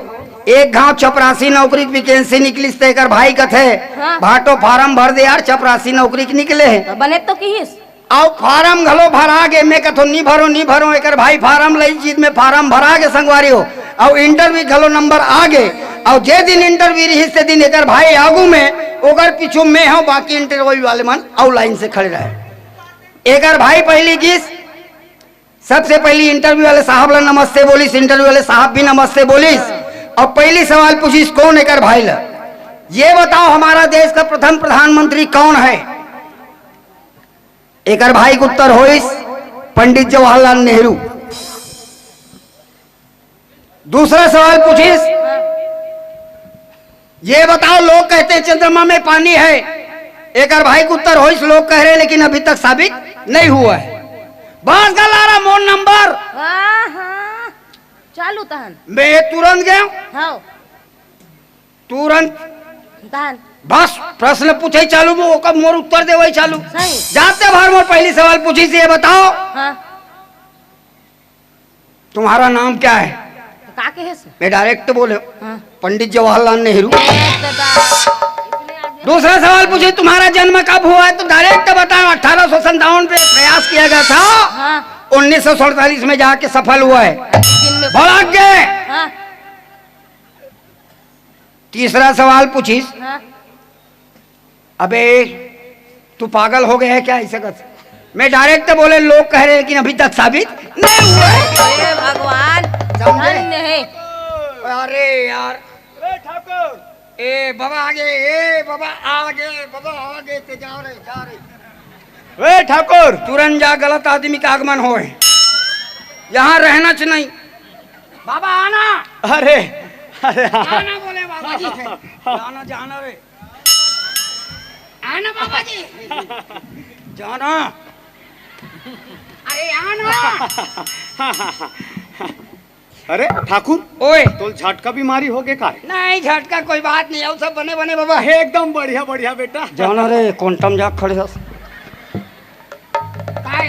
एक गांव चपरासी नौकरी की वैकेंसी निकली तेकर भाई कथे हाँ। भाटो फार्म भर दे यार चपरासी नौकरी के निकले है तो बने तो किस और फार्म घलो भरा गे मैं कथो नहीं भरो एकर भाई फार्म लई चीज में फार्म भरा गे संगवारी हो और इंटरव्यू घलो नंबर आ गे और जे दिन इंटरव्यू रही से दिन एकर भाई आगू में ओकर पीछू में हो बाकी इंटरव्यू वाले मन और लाइन से खड़े रहे। एकर भाई पहली गीस सबसे पहली इंटरव्यू वाले साहब ला नमस्ते बोलिस इंटरव्यू वाले साहब भी नमस्ते बोलिस और पहली सवाल पूछिस कौन एकर भाई ला ये बताओ हमारा देश का प्रथम प्रधानमंत्री कौन है। एकर भाई का उत्तर होइस पंडित जवाहरलाल नेहरू। दूसरा सवाल पूछिस ये बताओ लोग कहते हैं चंद्रमा में पानी है। एकर भाई का उत्तर होइस लोग कह रहे लेकिन अभी तक साबित नहीं हुआ है। बस गलारा मोन नंबर हाँ हाँ चालू तहन मैं तुरंत गया हाँ तुरंत तहन बस प्रश्न पूछे चालू में ओकर मोर उत्तर दे वही चालू सही जाते भर मोर पहली सवाल पूछी से ये बताओ हाँ तुम्हारा नाम क्या है। का के है मैं डायरेक्ट बोले हाँ पंडित जवाहरलाल नेहरू। दूसरा सवाल पूछे तुम्हारा जन्म कब हुआ है तो डायरेक्ट बताओ 1857 पे प्रयास किया गया था हाँ 1947 में जाके सफल हुआ है। दिन में भड़क गए हाँ तीसरा सवाल पूछिस। हाँ। अबे तू पागल हो गया है क्या ऐसा कर? मैं डायरेक्ट तो बोले लोग कह रहे हैं लेकिन अभी तक साबित नहीं हुआ है। हे भगवान, समझे? धन्य है। अरे यार ए ठाकुर, ए बाबा आगे, ए बाबा आगे, बाबा आगे ते जा रहे। ए ठाकुर, तुरंत जा, गलत आदमी का आगमन हो यहाँ रहना च नहीं। बाबा आना, अरे अरे आना बोले बाबा जी थे। जाना जाना रे, आना बाबा जी, जाना, अरे आना। अरे ठाकुर, ओए तो झटका बीमारी हो गए का? नहीं झटका कोई बात नहीं, और सब बने बने बाबा है। एकदम बढ़िया बढ़िया बेटा। जाना रे, क्वांटम जा खड़े हस। काय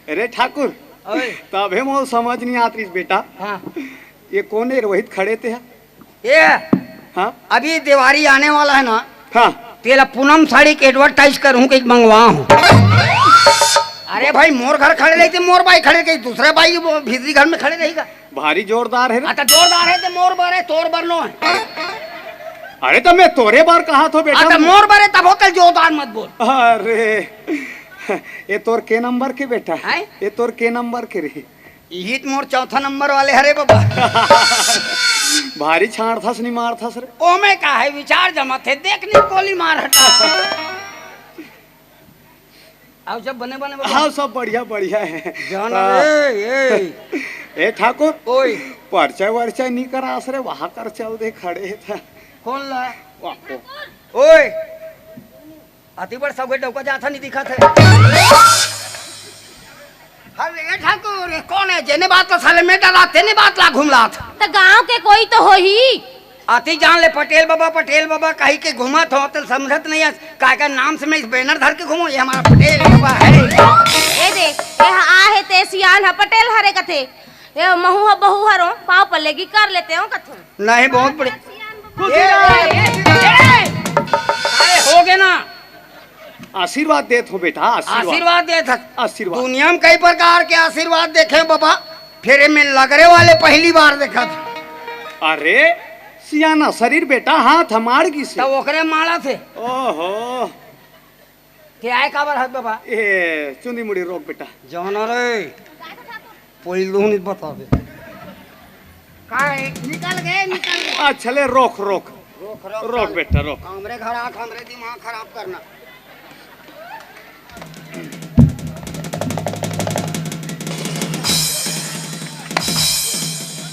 अरे ठाकुर, ओए तबे मोल समझ नहीं आत रही बेटा, हाँ ये कौन है रोहित खड़े थे? ये हाँ अभी दिवाली आने वाला है ना, हाँ, तेरा पूनम साड़ी के एडवर्टाइज करूं कि मंगवा हूं। अरे भाई मोर घर खड़े रही थे, मोर बाई खड़े रही, दूसरे बाई वो भीतरी घर में खड़े रहेगा। भारी जोरदार है रे। अच्छा जोरदार है तो मोर बार है, तोर बार नो है। अरे तो मैं तोरे बार कहा तो बेटा। अच्छा मोर बार है तब होकर जोरदार मत बोल। अरे ये तोर के नंबर के बेटा हैं? ये तोर के नंबर के रे? यही तो मोर चौथा नंबर वाले हरे बाबा। भारी छाड़ थस नहीं मार थस रे। ओ में का है विचार जमा थे, देखने गोली मार हटा। अब जब बने बने बाबा। हाँ सब बढ़िया बढ़िया है। जाना रे, ए ठाकुर, ओए परिचय वर्चय नहीं करा रे, वहां कर चल दे खड़े था। कौन ला? वाह, ओए अति बड़ सब डौका जाता नहीं दिखा थे। अरे ठाकुर ये कौन है? जेने बात तो साले में डरा, तेने बात ला घूमला था। तो गांव के कोई तो हो ही। आती जान ले पटेल बाबा कहीं के घुमत हो तो समझत नहीं है का नाम से मैं इस बैनर धर के घूमो, ये हमारा पटेल बाबा है। ए देख, ये आ है ते सियान है पटेल हरे कथे। ये महू है बहू हरो, पाँव पल्लेगी कर लेते हो कथे। नहीं बहुत बड़े हो गए ना। आशीर्वाद देत हो बेटा, आशीर्वाद दे था। आशीर्वाद। दुनिया में कई प्रकार के आशीर्वाद देखे बाबा, फिर में लगरे वाले पहली बार देखा था। अरे सियाना शरीर बेटा, हाथ हमार की से। तो ओकरे माला थे ओहो, क्या है काबर हाथ बाबा? ए चुंदी मुड़ी रोक बेटा। जाना रे पहिलू नहीं बता दे काय निकल गए। अच्छा ले रोक रोक रोक रोक बेटा रोक। हमरे घर आके हमरे दिमाग खराब करना।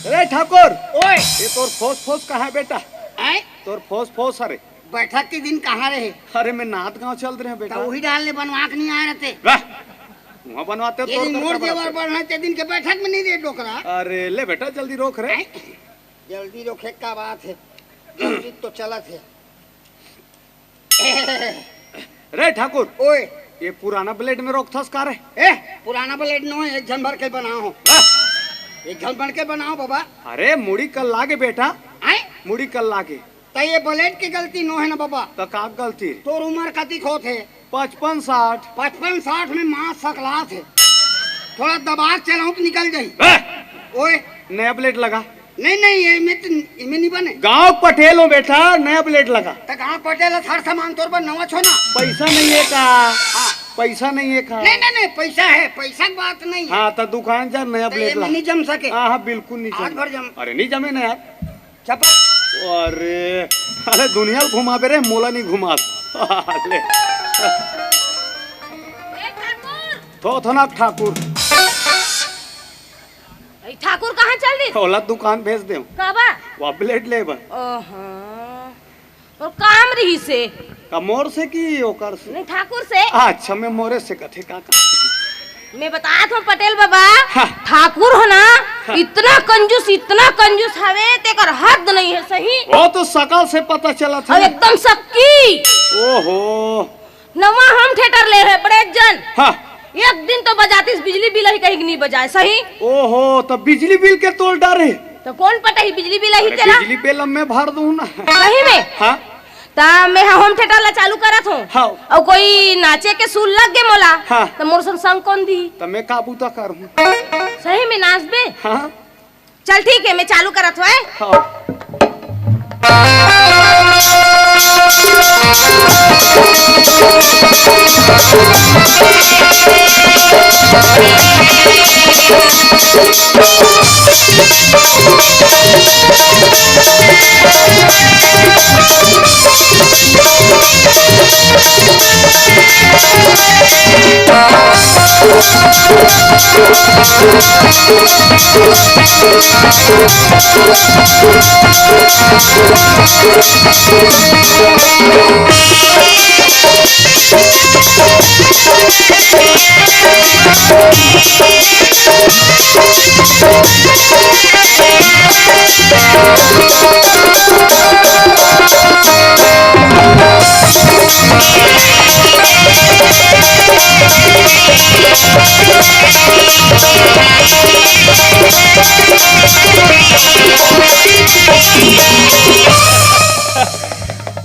अरे ठाकुर, ओए ये तोर फोस फोस कहाँ है बेटा? आए तोर फोस फोस अरे बैठक के दिन कहाँ रहे? अरे मैं नाथ गांव चल रहे हैं बेटा। तो वही डालने बनवा के नहीं आए रहते। वाह, वहाँ बनवाते ये दिन मोर देवर बढ़ना ते दिन के बैठक में नहीं दे डोकरा। अरे ले बेटा जल्दी रोक रे। जल्दी रोके का बात है, जल्दी तो चलत है। रे ठाकुर, ओए ये पुराना ब्लेड में रोक थस का रे? पुराना ब्लेड नो है, एक जन भर के बनाओ, एक जन भर के बनाओ बाबा। अरे मुड़ी कल लागे बेटा, आए मुड़ी कल लागे। तो ये ब्लेड की गलती नो है ना बाबा। तो का गलती? तोर उम्र कति खो थे? 55-60। 55-60 में माँ सकला थे, थोड़ा दबा चलाऊं तो निकल गई। ओए नया ब्लेड लगा। नहीं ये में नहीं बने। गांव पटेल हो बेटा, नया ब्लेड लगा। तो गाँव पटेल हर सामान तोर पर नवा छो ना। पैसा नहीं है का? पैसा नहीं है का? नहीं पैसा है, पैसा की बात नहीं है। हाँ तो दुकान जा नया तो ये ब्लेड में ला। नहीं जम सके। हाँ बिल्कुल नहीं आज भर जमे। जम। अरे नहीं जमे ना यार। चपा अरे दुनिया घुमा बे रे, मोला नहीं घुमा। ले तो ना ठाकुर, ठाकुर कहाँ चल दी? ओला दुकान भेज दे काबा? वो ब्लेड ले बा। ओहो, और काम रही से का मोर से की ओकर से? नहीं ठाकुर से। अच्छा मैं मोरे से कथे का मैं बता था पटेल बाबा, हाँ। ठाकुर हो ना, इतना कंजूस हवे तेकर हद नहीं है। सही वो तो सकल से पता चला था। और एकदम सक्की। ओहो, नवा हम थिएटर ले रहे बड़े जन। हाँ एक दिन तो बजाती बिजली बिल ही कहीं नहीं बजाए। सही ओहो, तो बिजली बिल के तोड़ डारे। तो कौन पटाई बिजली बिल ही तेरा? बिजली बिल मैं भर दूं ना। सही में? हाँ ता मैं होम थिएटर ला चालू करत हूँ। हाँ। और कोई नाचे के सुर लग गे मोला। हाँ। तो मोर संग कौन दी? तो मैं काबू तो कर हूँ। सही में नाच बे? हाँ चल ठीक है, मैं चालू करत हुआ है। हाँ।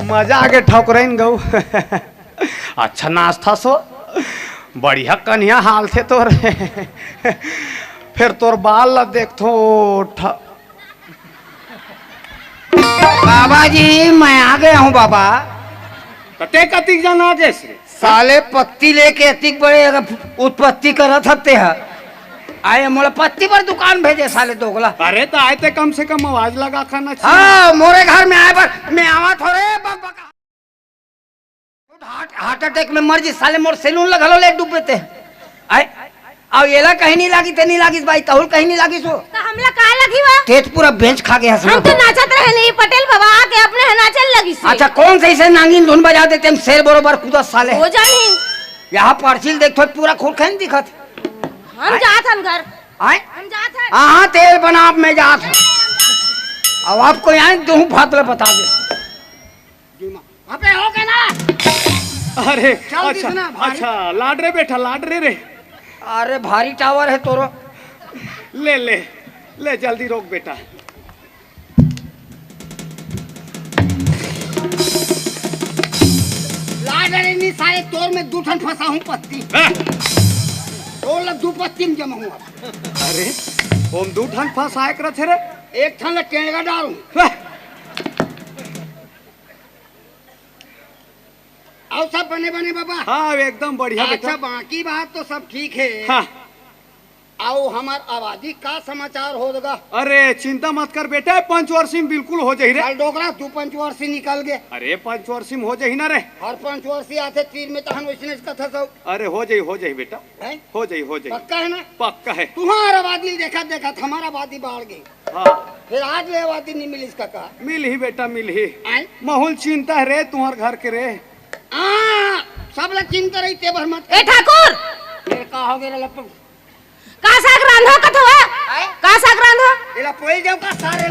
मजा आगे ठोकरैन गऊ। अच्छा नाश्ता सो बढ़िया कन्या हाल थे तोर। फिर तोर बाल ला देखो बाबा जी मैं आ गया हूँ बाबा। कते कतिक जाना जैसे साले पत्ती लेके अतिक बड़े उत्पत्ति करत हते है। आए मोला पत्ती पर दुकान भेजे साले दोगला। अरे तो आए थे कम से कम आवाज लगा खाना चाहिए। हाँ मोरे घर में आए पर मैं आवा थोड़े हार्ट अटैक में मर जी साले मोर सैलून लगलो ले डूबे थे। आए अब येला कहीं नहीं लागी ते नहीं लागी भाई तहुल कहीं नहीं लागी सो तो हमला का लगी वा? तेज पूरा बेंच खा गया हम तो नाचत रहे नहीं, पटेल बाबा आके अपने नाचन लगी से। अच्छा कौन सही से नांगिन धुन बजा देते हम शेर बरोबर कूदा साले हो जानी यहाँ पर्चिल देखो पूरा खून खान दिखत। हम जात हम घर, आए हम जात हैं। हाँ तेल बना में जात है। अब आपको यहाँ दो फातले बता दे अबे हो गया ना। अरे चल अच्छा दिखना, भारी। अच्छा लाड रे बेटा लाड रे रे अरे भारी टावर है तोरो। ले ले ले जल्दी रोक बेटा। नहीं सारे तोर में दू ठन फंसा हूँ पत्ती हाँ? तोर लग दू पत्ती में जमा हुआ। अरे हम दू ठन फंस आए कर थे रे। एक ठन लग टेंगा डालू हाँ, और सब बने बने बाबा। हाँ एकदम बढ़िया अच्छा बेटा। बाकी बात तो सब ठीक है। हाँ आओ हमार आबादी का समाचार होगा। अरे चिंता मत कर बेटा, पंचवर्षी में बिल्कुल हो जाही रे। चल डोगरा तू पंचवर्षी निकल गए। अरे पंचवर्षी में हो जाही ना रे। हर पंचवर्षी आते तीर में तहन वैसने कथा सब अरे हो जाही बेटा, है हो जाही पक्का है ना। पक्का है। तुम्हारा आबादी देखा देखा हमारा आबादी बढ़ गई। हाँ फिर आज ले आबादी नहीं मिली इसका कहा मिल ही बेटा मिल ही। आए? माहौल चिंता है रे तुम्हार घर के रे। सब लोग चिंता रही ते भर मत ए ठाकुर मेरे का हो गया लपक का साग रांधो कथवा? आए? का साग रांधो? एला पोई जाओ का सारे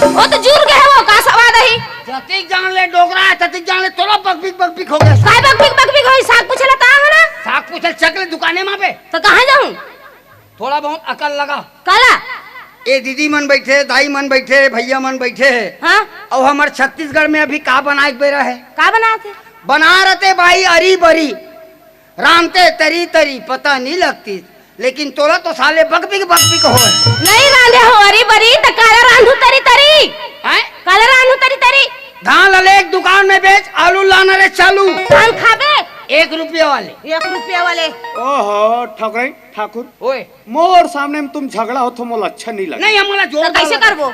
वो तो जुर गए वो का सवाद है। जतिक जान ले डोगरा है ततिक जान ले तोला बकबिक हो गया। काय बकबिक होई साग पूछला ता है ना? साग पूछल चकले दुकाने में पे तो कहां जाऊं? थोड़ा बहुत अकल लगा। काला ए दीदी मन बैठे दाई मन बैठे भैया मन बैठे है। हां और हमारे छत्तीसगढ़ में अभी का बनाए बेरा है। का बनाते? बना रहते भाई अरी बरी रामते तरी तरी पता नहीं लगती लेकिन तोला तो साले बकबिक हो नहीं रांधे हो अरी बरी त काला रांधू तरी तरी हैं। काला रांधू तरी तरी धान लले एक दुकान में बेच आलू लाना रे चालू धान खाबे 1 रुपया वाले 1 रुपया वाले। ओहो ठकुराई ठाकुर ओए मोर सामने में तुम झगड़ा हो तो मोला अच्छा नहीं लगा। नहीं हमारा जोर तो कैसे करबो?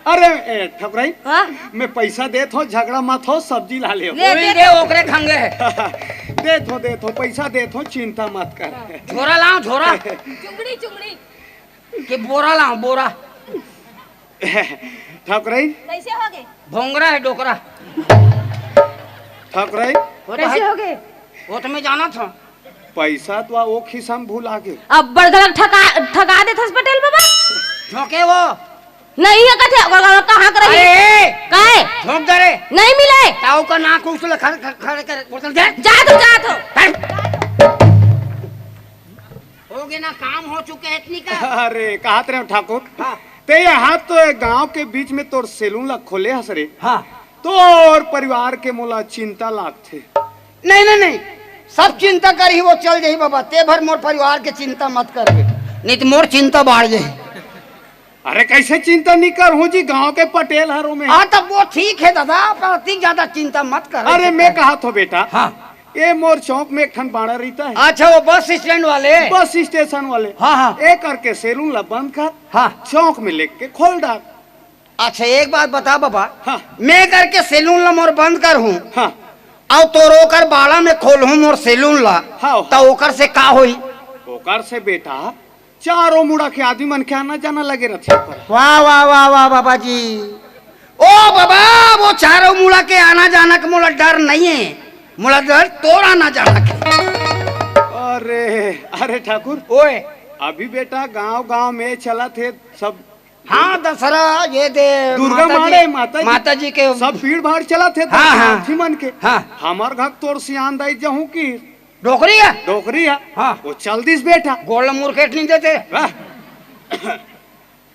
अरे ठकुराई हां मैं पैसा देत हो झगड़ा मत हो सब्जी ला ले ले दे दे ओकरे खंगे देत हो पैसा देत हो चिंता मत कर। झोरा लाओ झोरा चुंगड़ी के बोरा लाओ बोरा ठकुराई कैसे होगे? भोंगरा है डोकरा ठकुराई कैसे होगे? वो तो मैं जाना था। पैसा तो वो खिसा में भूल आगे। अब बड़गलक ठगा देथस पटेल बाबा। झोंके वो नहीं है कथे बड़गलक कहां करही? अरे काहे? झोंक दे रे नहीं मिले ताऊ का नाक उछल खड़े कर बोतल दे जा तो हो गया ना काम हो चुके हैं इतनी का। अरे कहा रे ठाकुर हाँ ते यहाँ तो गांव के बीच में तोर सैलून ला खोले हस रे। हाँ तोर परिवार के मोला चिंता लागथे। नहीं सब चिंता करी वो चल जाही बाबा ते भर मोर परिवार के चिंता मत कर नहीं तो मोर चिंता बढ़ जाए। अरे कैसे चिंता नहीं कर हूँ जी, गांव के पटेल हरों में। हाँ तब वो ठीक है दादा, पर अति ज्यादा चिंता मत कर। अरे मैं कहा तो बेटा, हाँ ये मोर चौक में एक ठन बाड़ा रहता है, अच्छा वो बस स्टैंड वाले। बस स्टेशन वाले। हाँ हाँ एक करके सैलून ला बंद कर, हाँ चौक में लेके खोल डाल। अच्छा एक बात बता बाबा, हाँ मैं करके सैलून ला मोर बंद कर हूँ हाँ और तो रोकर बाड़ा में खोल हूँ मोर सैलून ला, हाँ। तो ओकर से का होई? ओकर से बेटा चारों मुड़ा के आदमी मन के आना जाना लगे रहते पर। वाह वाह वाह वाह बाबा जी। ओ बाबा वो चारों मुड़ा के आना जाना के मोला डर नहीं है, मोला डर तोड़ आना जाना के। अरे अरे ठाकुर, ओए अभी बेटा गांव गांव में चला थे सब। हाँ दसरा ये दे दुर्गा माड़े माता जी के सब भीड़ भाड़ चला थे। हाँ, हाँ। हाथी मन के। हाँ। हमार घर तोर सियान दाई जहूं की डोकरी है। डोकरी है। हाँ। वो चल दिस बेटा। गोल्ड मुर्खेट नहीं देते। वाह।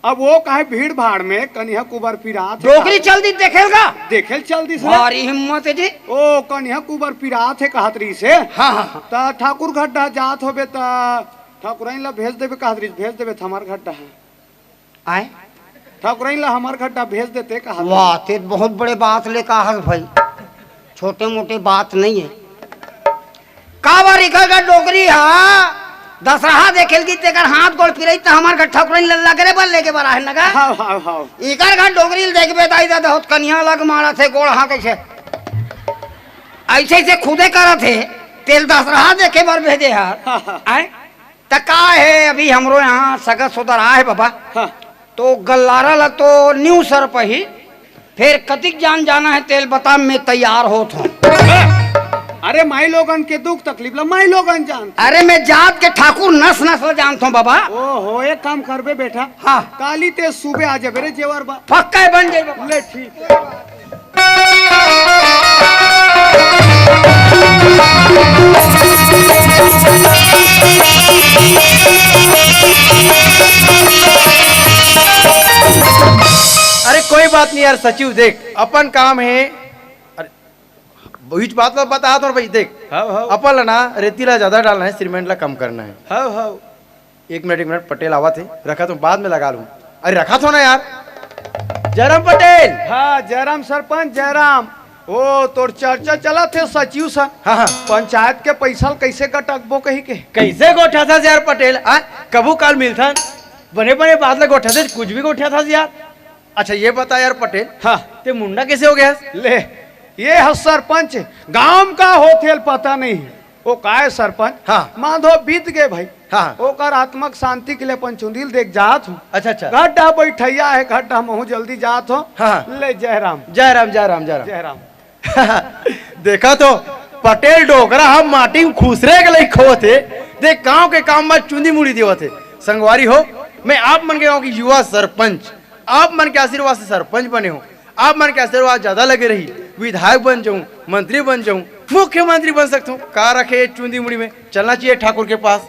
अब वो काहे भीड़ भाड़ में कन्या कुबर पिरात डोकरी चल दी देखेगा। देखेल चल दिस रे। भारी हिम्मत है जी। ओ कन्या कुबर पिरात है कहतरी से। हाँ हाँ ता ठाकुर घड्डा जात होबे ता ठाकुराइन ला भेज देबे कहतरी, भेज देबे हमार घड्डा है। आए ठाकुराइन ला हमार घड्डा भेज देते कहा। वाह ते बहुत बड़े बात ले कहा भाई, छोटे मोटे बात नहीं है। का बारी का डोकरी है दसरा देखेल की तेकर हाथ गोल फिरई त हमार घर ठकुरन लल्ला करे बल लेके बरा है नगा। हां हां हां इकर घर डोकरी देखबे ताई दा बहुत कन्या लग मारा थे गोड़ हाथ ऐसे ऐसे खुदे करा थे तेल दसरा देखे बर भेजे यार। आए त का है अभी हमरो यहाँ सगा सुधर है बाबा। हाँ। तो गल्लारा ला तो न्यू सर पही फिर कतिक जान जाना है तेल बता मैं तैयार होत हूँ। अरे माई लोगन के दुख तकलीफ ला माई लोगन जान। अरे मैं जात के ठाकुर नस नस जानता हूँ बाबा। ओ हो एक काम करबे बेटा। हाँ काली ते सुबह आ जाबे रे जेवर बा। पक्का बन जाए बाबा। ले ठीक। अरे कोई बात नहीं यार सचिव, देख अपन काम है। अरे बीच बात में बता तो भाई देख, अपन ला ना रेतीला ज्यादा डालना है, सीमेंट ला कम करना है। हां हां एक मिनट पटेल आवा थे, रखा तो बाद में लगा लूं। अरे रखा तो ना यार, जयराम पटेल। हाँ जयराम सरपंच जयराम। ओ तोर चर्चा चला थे सचिव सा। हाँ हाँ पंचायत के पैसा कैसे कटकबो कही के। कैसे गोठा था यार पटेल? कबू काल मिलता बने बने बात लग गोठा थे, कुछ भी गोठा था यार। अच्छा ये बता यार पटेल, हाँ ते मुंडा कैसे हो गया? ले ये है सरपंच, गांव का होथेल पता नहीं है। वो का है सरपंच। हाँ। माधो बीत गए भाई। हाँ ओकर आत्मक शांति के लिए पंचुंदिल देख जात हूँ। अच्छा अच्छा। गड्ढा बैठैया है, गड्ढा महू जल्दी जात हो। हाँ। ले जयराम जयराम जयराम जयराम जयराम। देखा तो पटेल डोकरा हम माटी में खुसरे के लिए खो थे। देख गांव के काम में चुंदी मुड़ी दियो थे। संगवारी हो, मैं आप मन के गांव की युवा सरपंच, आप मन के आशीर्वाद से सरपंच बने हो। आप मन के आशीर्वाद ज्यादा लगे रही, विधायक बन जाऊं, मंत्री बन जाऊं, मुख्यमंत्री बन सकता हूँ। का रखे चुंदी मुड़ी में चलना चाहिए ठाकुर के पास।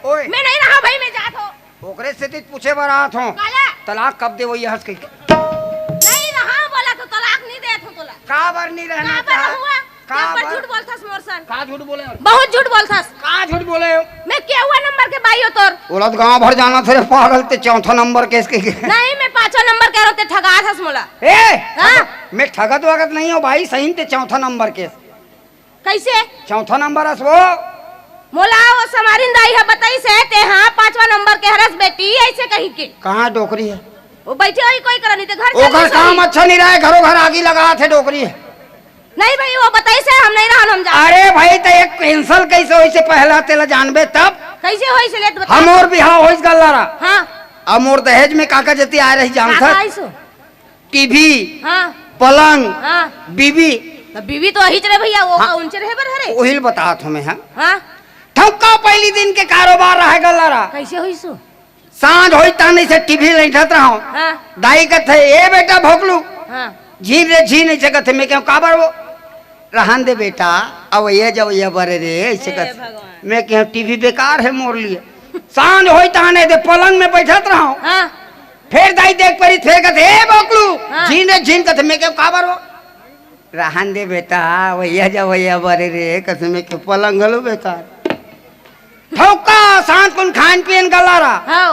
ओए मैं नहीं रहा भाई, मैं जात हो। ओकरे से ते पूछे बर आत हूँ काला तलाक कब दे वही हंस के। नहीं रहा बोला तो तलाक नहीं देत हो तोला। का बार नहीं रहना का पर हुआ? का का पर बार? झूठ बोलथस मोर सन। का झूठ बोले हो? बहुत झूठ बोलथस। का झूठ बोले हो? मैं क्या हुआ नंबर के भाई हो तोर। उलट गांव भर जाना थे पागल ते चौथा नंबर केस के। नहीं मैं 5वां नंबर कह रहा हूं, ते ठगा थस मोला। ए मैं ठगत वगत नहीं हूँ भाई, सही ते चौथा नंबर केस। कैसे चौथा नंबर हस वो मोला वो समारिन दाई है बताई से ते। हाँ 5वां नंबर के हरस बेटी ऐसे कही के। कहाँ डोकरी है? वो बैठे हुई कोई करनी ते घर वो घर काम अच्छा नहीं रहा है, घरों घर आगे लगा थे डोकरी है। नहीं भाई वो बताई से हम नहीं रहन हम जा। अरे भाई तो एक कैंसल कैसे होई से पहला तेला जानबे तब कैसे होई से ले बता। हम और बिहाव होई गल्लारा। हां अब मोर दहेज में काका जती आ रही जान था। टीवी, हां पलंग, हां बीबी। तो बीवी तो ही चले भैया, वो हाँ। उनचे रहे बर हरे। ओहिल बता तुम्हें। हां हां ठक्का पहली दिन के कारोबार रहे गल्लारा। कैसे होई सो? सांझ होई तानी से टीवी लेठत रहो। हां दाई कथे ए बेटा भोकलू हां झीन रे झीन ऐसे कथे। मैं क्यों काबर वो रहन दे बेटा, अब ये जब ये बरे रे ऐसे कथे। भगवान। मैं क्यों टीवी बेकार है मोर लिए। सांझ होई ताने दे पलंग में बैठत रहो। हां फिर दाई देख परी थे कहते ए बोकलू हाँ। झीन कहते मैं क्यों काबर हो रहन दे बेटा वैया जा वैया बारे रे कहते मैं क्यों पलंग गलो बेकार ठोका सांत कुन खान पियन गलारा हाँ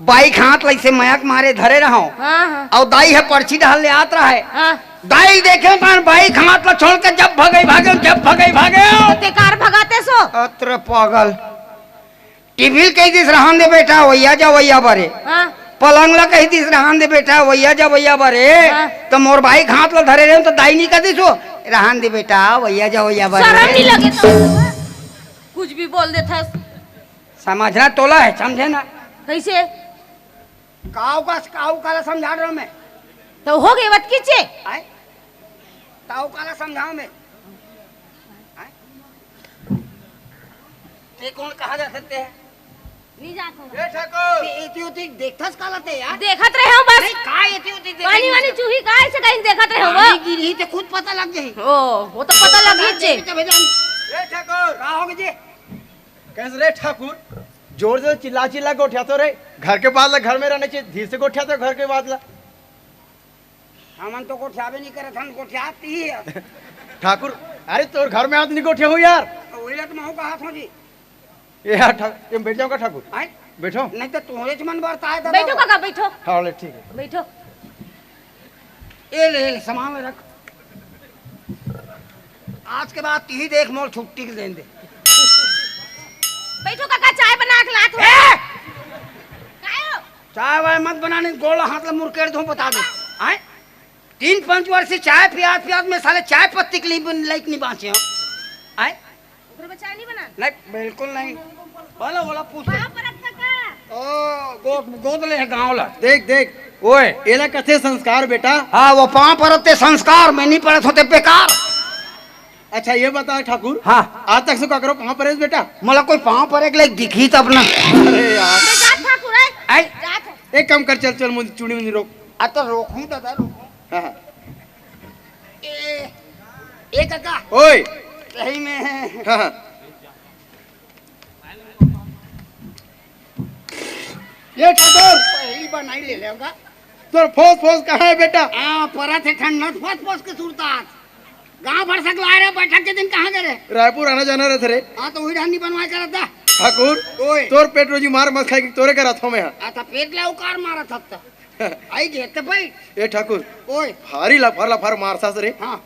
बाइक हाथ लैसे मयक मारे धरे रहो हाँ और दाई है पर्ची डाल ले आत रहा है हाँ दाई देखे तान बाइक हाथ ला छोड़ के जब भागे ते कार भगाते सो अत्र पागल टीवी कही दिस रहन दे बेटा वैया जा वैया बारे हाँ पलंग ला कही दिस रहन दे बेटा वैया जा वैया बारे हाँ। तो मोर बाइक हाथ ला धरे रहे तो दाई नहीं कह दिसो रहन दे बेटा वैया जा वैया शर्म नहीं बारे लगे तो कुछ भी बोल देता है समझना तोला है समझे ना कैसे काऊ काला समझा रहा हूं मैं तो हो गए बात कीजिए आए काऊ काला समझाओ मैं ते कौन कहा जा सकते हैं नहीं जाता ए ठाकुर एती उती देखथस काला ते यार देखत रहे हो बस नहीं का एती उती देख पानी वानी चूही का ऐसे कहीं देखत रहे हो पानी गिरी ते खुद पता लग जाई ओ वो तो पता लग ही जे ए ठाकुर का हो गए कैसे रे ठाकुर जोर से चिल्ला के उठा तो रे घर के बाद ला घर में रहने चाहिए धीरे से को उठा तो घर के बाद ला हमन तो को छाबे नहीं करे थन को छाती है ठाकुर अरे तोर घर में आदमी को उठे हो यार ओइला तो महू का हाथ हो जी ये यार ठाकुर ये बैठ जाओ का ठाकुर आए बैठो नहीं तो तुम्हारे च मन बरता है बैठो काका बैठो हाँ ले ठीक है बैठो ए ले सामान में रख आज के बाद ती देख मोल छुट्टी के देन दे बैठो काका चाय बना के लात ए! कायो चाय वाय मत बनाने गोला हाथ ला मुरकेड़ दो बता दे आए 3-5 वर्ष से चाय पियात में साले चाय पत्ती के लिए लाइक नहीं बांचे हो आए ऊपर में चाय नहीं बना नहीं बिल्कुल नहीं बोला पूछ ले। वहां पर रख काका ओ गोद ले है गांव ला देख देख ओए एला कथे संस्कार बेटा हाँ वो पाँव परते संस्कार में नहीं परत होते बेकार अच्छा ये बता ठाकुर हाँ आज तक से का करो कहाँ पर है बेटा मला कोई पाँव पर एक लाइक दिखी तब ना अरे यार मैं जात ठाकुर है आई जात है एक काम कर चल चल मुझे चुनी मुझे रोक आ तो रोकूं दादा रोकूं हाँ हाँ ए काका ओए सही में है हाँ हाँ ये ठाकुर पहली बार नहीं ले लेगा तोर फोस कहाँ है बेटा आ परत है ठंडा फस के सुरतात गांव भर सक लाए रे बैठक के दिन कहाँ गए रायपुर आना जाना रहते रे हाँ तो वही ढानी बनवा कर था ठाकुर ओए तोर पेट रोजी मार मत खाएगी तोरे का रथों में आ तो पेट ला उकार मारा था तो आई गेते भाई ए ठाकुर ओए भारी लफर मारसास रे हाँ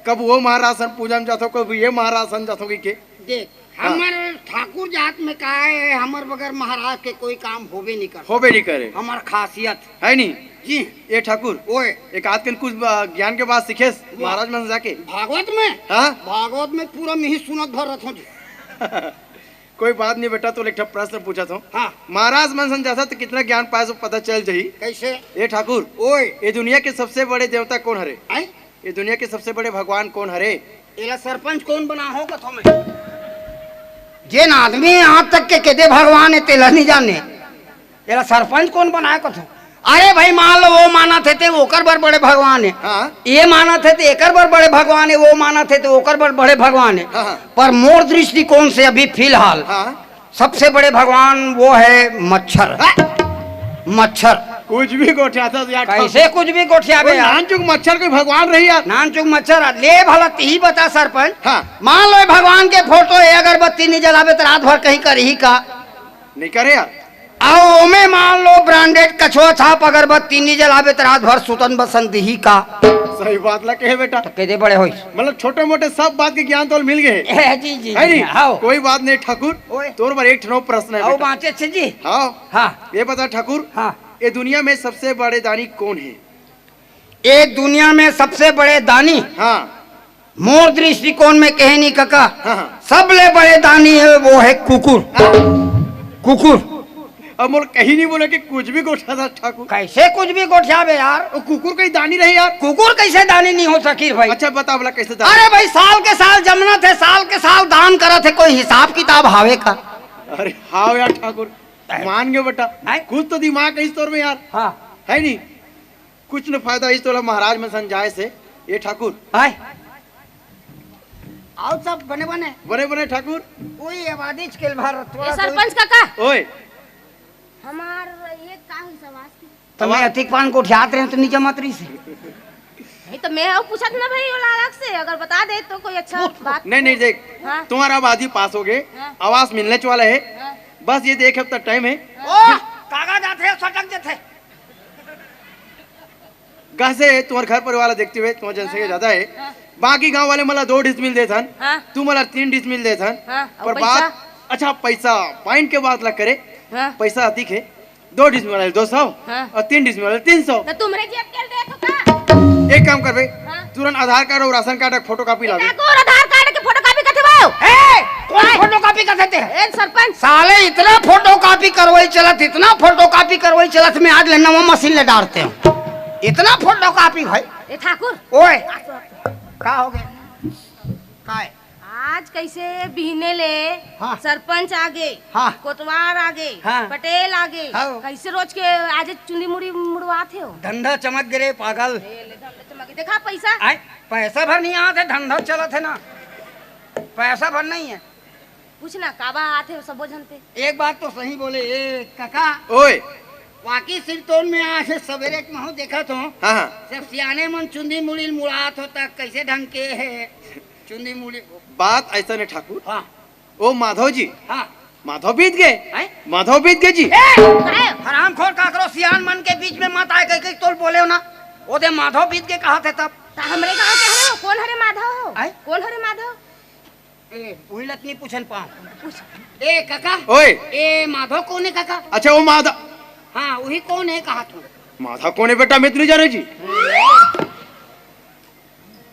कब वो महारासन पूजा में जातो कब ये महारासन जातो की के देख हमार ठाकुर जात में का है हमार बगैर महाराज के कोई काम होबे नहीं कर होबे नहीं करे हमार खासियत है नहीं जी ये ठाकुर ओए एक आध दिन कुछ ज्ञान के बाद सीखे महाराज में जाके भागवत में हाँ भागवत में पूरा मिही सुनत भर रथ हूँ जी कोई बात नहीं बेटा तो एक ठो प्रश्न पूछा था हाँ महाराज मन समझा तो कितना ज्ञान पाया सो पता चल जाही कैसे ये ठाकुर ओए ये दुनिया के सबसे बड़े देवता कौन हरे आई ये दुनिया के सबसे बड़े भगवान कौन हरे एला सरपंच कौन बना हो कथो में जिन आदमी यहाँ तक के केदे भगवान है तेला नहीं जाने एला सरपंच कौन बनाए कथो अरे भाई मान लो वो माना थे ओकर बर बड़े भगवान है हाँ ये माना थे तो एकर बर बड़े भगवान है वो माना थे तो ओकर बर बड़े भगवान है हाँ। पर मोर दृष्टिकोण से अभी फिलहाल हाँ सबसे बड़े भगवान वो है मच्छर मच्छर कुछ भी गोठियाता यार कैसे कुछ भी गोठियाबे यार नान चुक मच्छर कोई भगवान रही यार नान चुक मच्छर ले भला ही बता सरपंच हाँ मान लो भगवान के फोटो है अगरबत्ती नहीं जलावे तो रात भर कहीं कर ही का नहीं करे यार आओ में मान लो ब्रांडेड कछुआ छाप अगरबत्ती नहीं जलावे तो रात भर सुतन बसंत ही का सही बात ला कहे बेटा तो कहते बड़े होई मतलब छोटे मोटे सब बात के ज्ञान तो मिल गए जी जी है नहीं आओ कोई बात नहीं ठाकुर ओए। तोर पर एक ठनो प्रश्न है आओ बेटा। बाँचे अच्छे जी हाँ हाँ ये बता ठाकुर हाँ ये दुनिया में सबसे बड़े दानी कौन है ये दुनिया में सबसे बड़े दानी हाँ मोर दृष्टिकोण में कहे नहीं काका हाँ सबले बड़े दानी है वो है कुकुर कुकुर अब मोल कहीं नहीं बोले कि कुछ भी गोठा था ठाकुर कैसे कुछ भी गोठियाबे यार वो कुकुर कहीं दानी रही यार कुकुर कैसे दानी नहीं हो सकी भाई अच्छा बता बोला कैसे दानी अरे भाई साल के साल जमना थे साल के साल दान करा थे कोई हिसाब किताब हावे का अरे हाँ यार ठाकुर मान गए बेटा हैं? कुछ तो दिमाग है इस तौर में यार हाँ है नहीं कुछ न फायदा इस तौर महाराज में समझाए से ये ठाकुर हाय आओ सब बने बने बने बने ठाकुर कोई आबादी स्केल भर ये सरपंच काका ओए हमार ये का हुई सवाल की तो मैं अतिक पान को उठाते रहे तो नीचे मत रही से नहीं तो मैं अब पूछत ना भाई वाला अलग से अगर बता दे तो कोई अच्छा बात नहीं नहीं देख, हाँ। तुम्हारा अब आधी पास हो गए, हाँ। आवास मिलने वाला है, हाँ। बस ये देख हफ्ता टाइम है। ओ कागज आते सटक देते घर से तुम्हारे घर परिवार देखते हुए तुम्हारा जनसंख्या ज्यादा है, बाकी गांव वाले मला 2 डिसमिल दे थन, हाँ। तू मला 3 डिसमिल दे थन, हाँ, और पर पैसा? बात अच्छा पैसा पॉइंट के बात लग करे, हाँ। पैसा अधिक है, 2 डिसमिल वाले 200 हाँ। और 3 डिसमिल वाले 300। तो तुमरे जेब के देखो का एक काम कर भाई, हाँ। तुरंत आधार कार्ड और राशन कार्ड का फोटो कॉपी ला दे। देखो और आधार कार्ड की फोटोकॉपी करवाओ ए कौन फोटो कॉपी कर देते हैं ए सरपंच साले इतना फोटो कॉपी करवाई चलत इतना फोटो कॉपी करवाई चलत मैं आज लेना वो मशीन ले डालते हूँ इतना फोटो कॉपी भाई ए ठाकुर ओए का हो गया का है? आज कैसे बिहने ले हाँ। सरपंच आगे हाँ। कोतवार आगे हाँ। पटेल आगे हाँ। कैसे रोज के आज चुंदी मुड़ी मुड़वाते हो धंधा चमक गिरे पागल देखा पैसा आए पैसा भर नहीं आते धंधा चलत है ना पैसा भर नहीं है कुछ ना काबा आते हो सब जनते एक बात तो सही बोले ए काका ओए वाकई सिरतोन में आज सवेरे के महू देखा तो हाँ हाँ सब सियाने मन चुंदी मुड़ी मुड़ात होता कैसे ढंग के है चुंदी मुड़ी बात ऐसा नहीं ठाकुर, हाँ ओ माधव जी, हाँ माधव बीत गए, हैं? माधव बीत गए जी। हराम खोर काकरो सियान मन के बीच में मत आए कहीं तोल बोले हो ना वो दे माधव बीत के कहा थे तब ता हमरे गांव के हरे हो कौन हरे माधव हो आय? कौन हरे माधव ए वही लतनी पूछन पाऊं ए काका ओए ए माधव कौन है काका अच्छा वो माधव, हाँ वही कौन है कहा तू माधव कौन है बेटा, मैं तो नहीं जाने जी।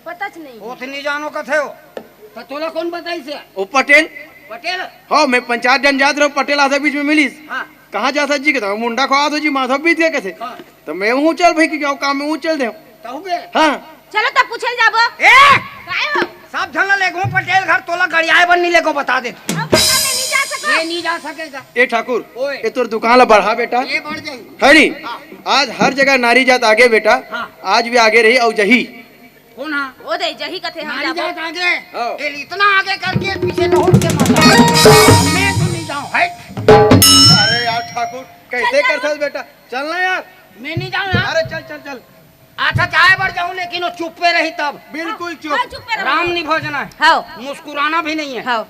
पता नहीं वो तो नहीं जानो का थे हो तो तोला कौन बताई से ओ पटेल, पटेल हाँ मैं पंचायत जन जात रहो, पटेल आधा बीच में मिलीस, हाँ कहाँ जा जी के मुंडा को आधो जी माधव बीत गए कैसे, हाँ तो मैं हूँ चल भाई कि क्या काम में हूँ चल दे। कहू बे हाँ चलो तब पूछल जाबो ए काहे हो सब झंगा लेगो पटेल घर तोला गड़ियाए बन नहीं लेगो बता दे अब पता नहीं जा सको ये नहीं जा सकेगा ए ठाकुर, ओए। ये तोर दुकान ला बढ़ा बेटा, ये बढ़ जाई है नी, आज हर जगह नारी जात आगे बेटा, हाँ। आज भी आगे रही और जही। कौन हाँ ओ दे जही कथे हम नारी जाबो जात आगे हाँ। ये इतना आगे करके पीछे लौट के माता मैं तो नहीं जाऊं है अरे यार ठाकुर कैसे कर सकते बेटा, चलना यार, मैं नहीं जाऊं यार अरे चल चल चल, अच्छा चाहे बढ़ जाऊं लेकिन वो चुप पे रही तब बिल्कुल हाँ, चुप। चुप पे रहो राम नहीं भोजना है हाओ मुस्कुराना भी नहीं है हाओ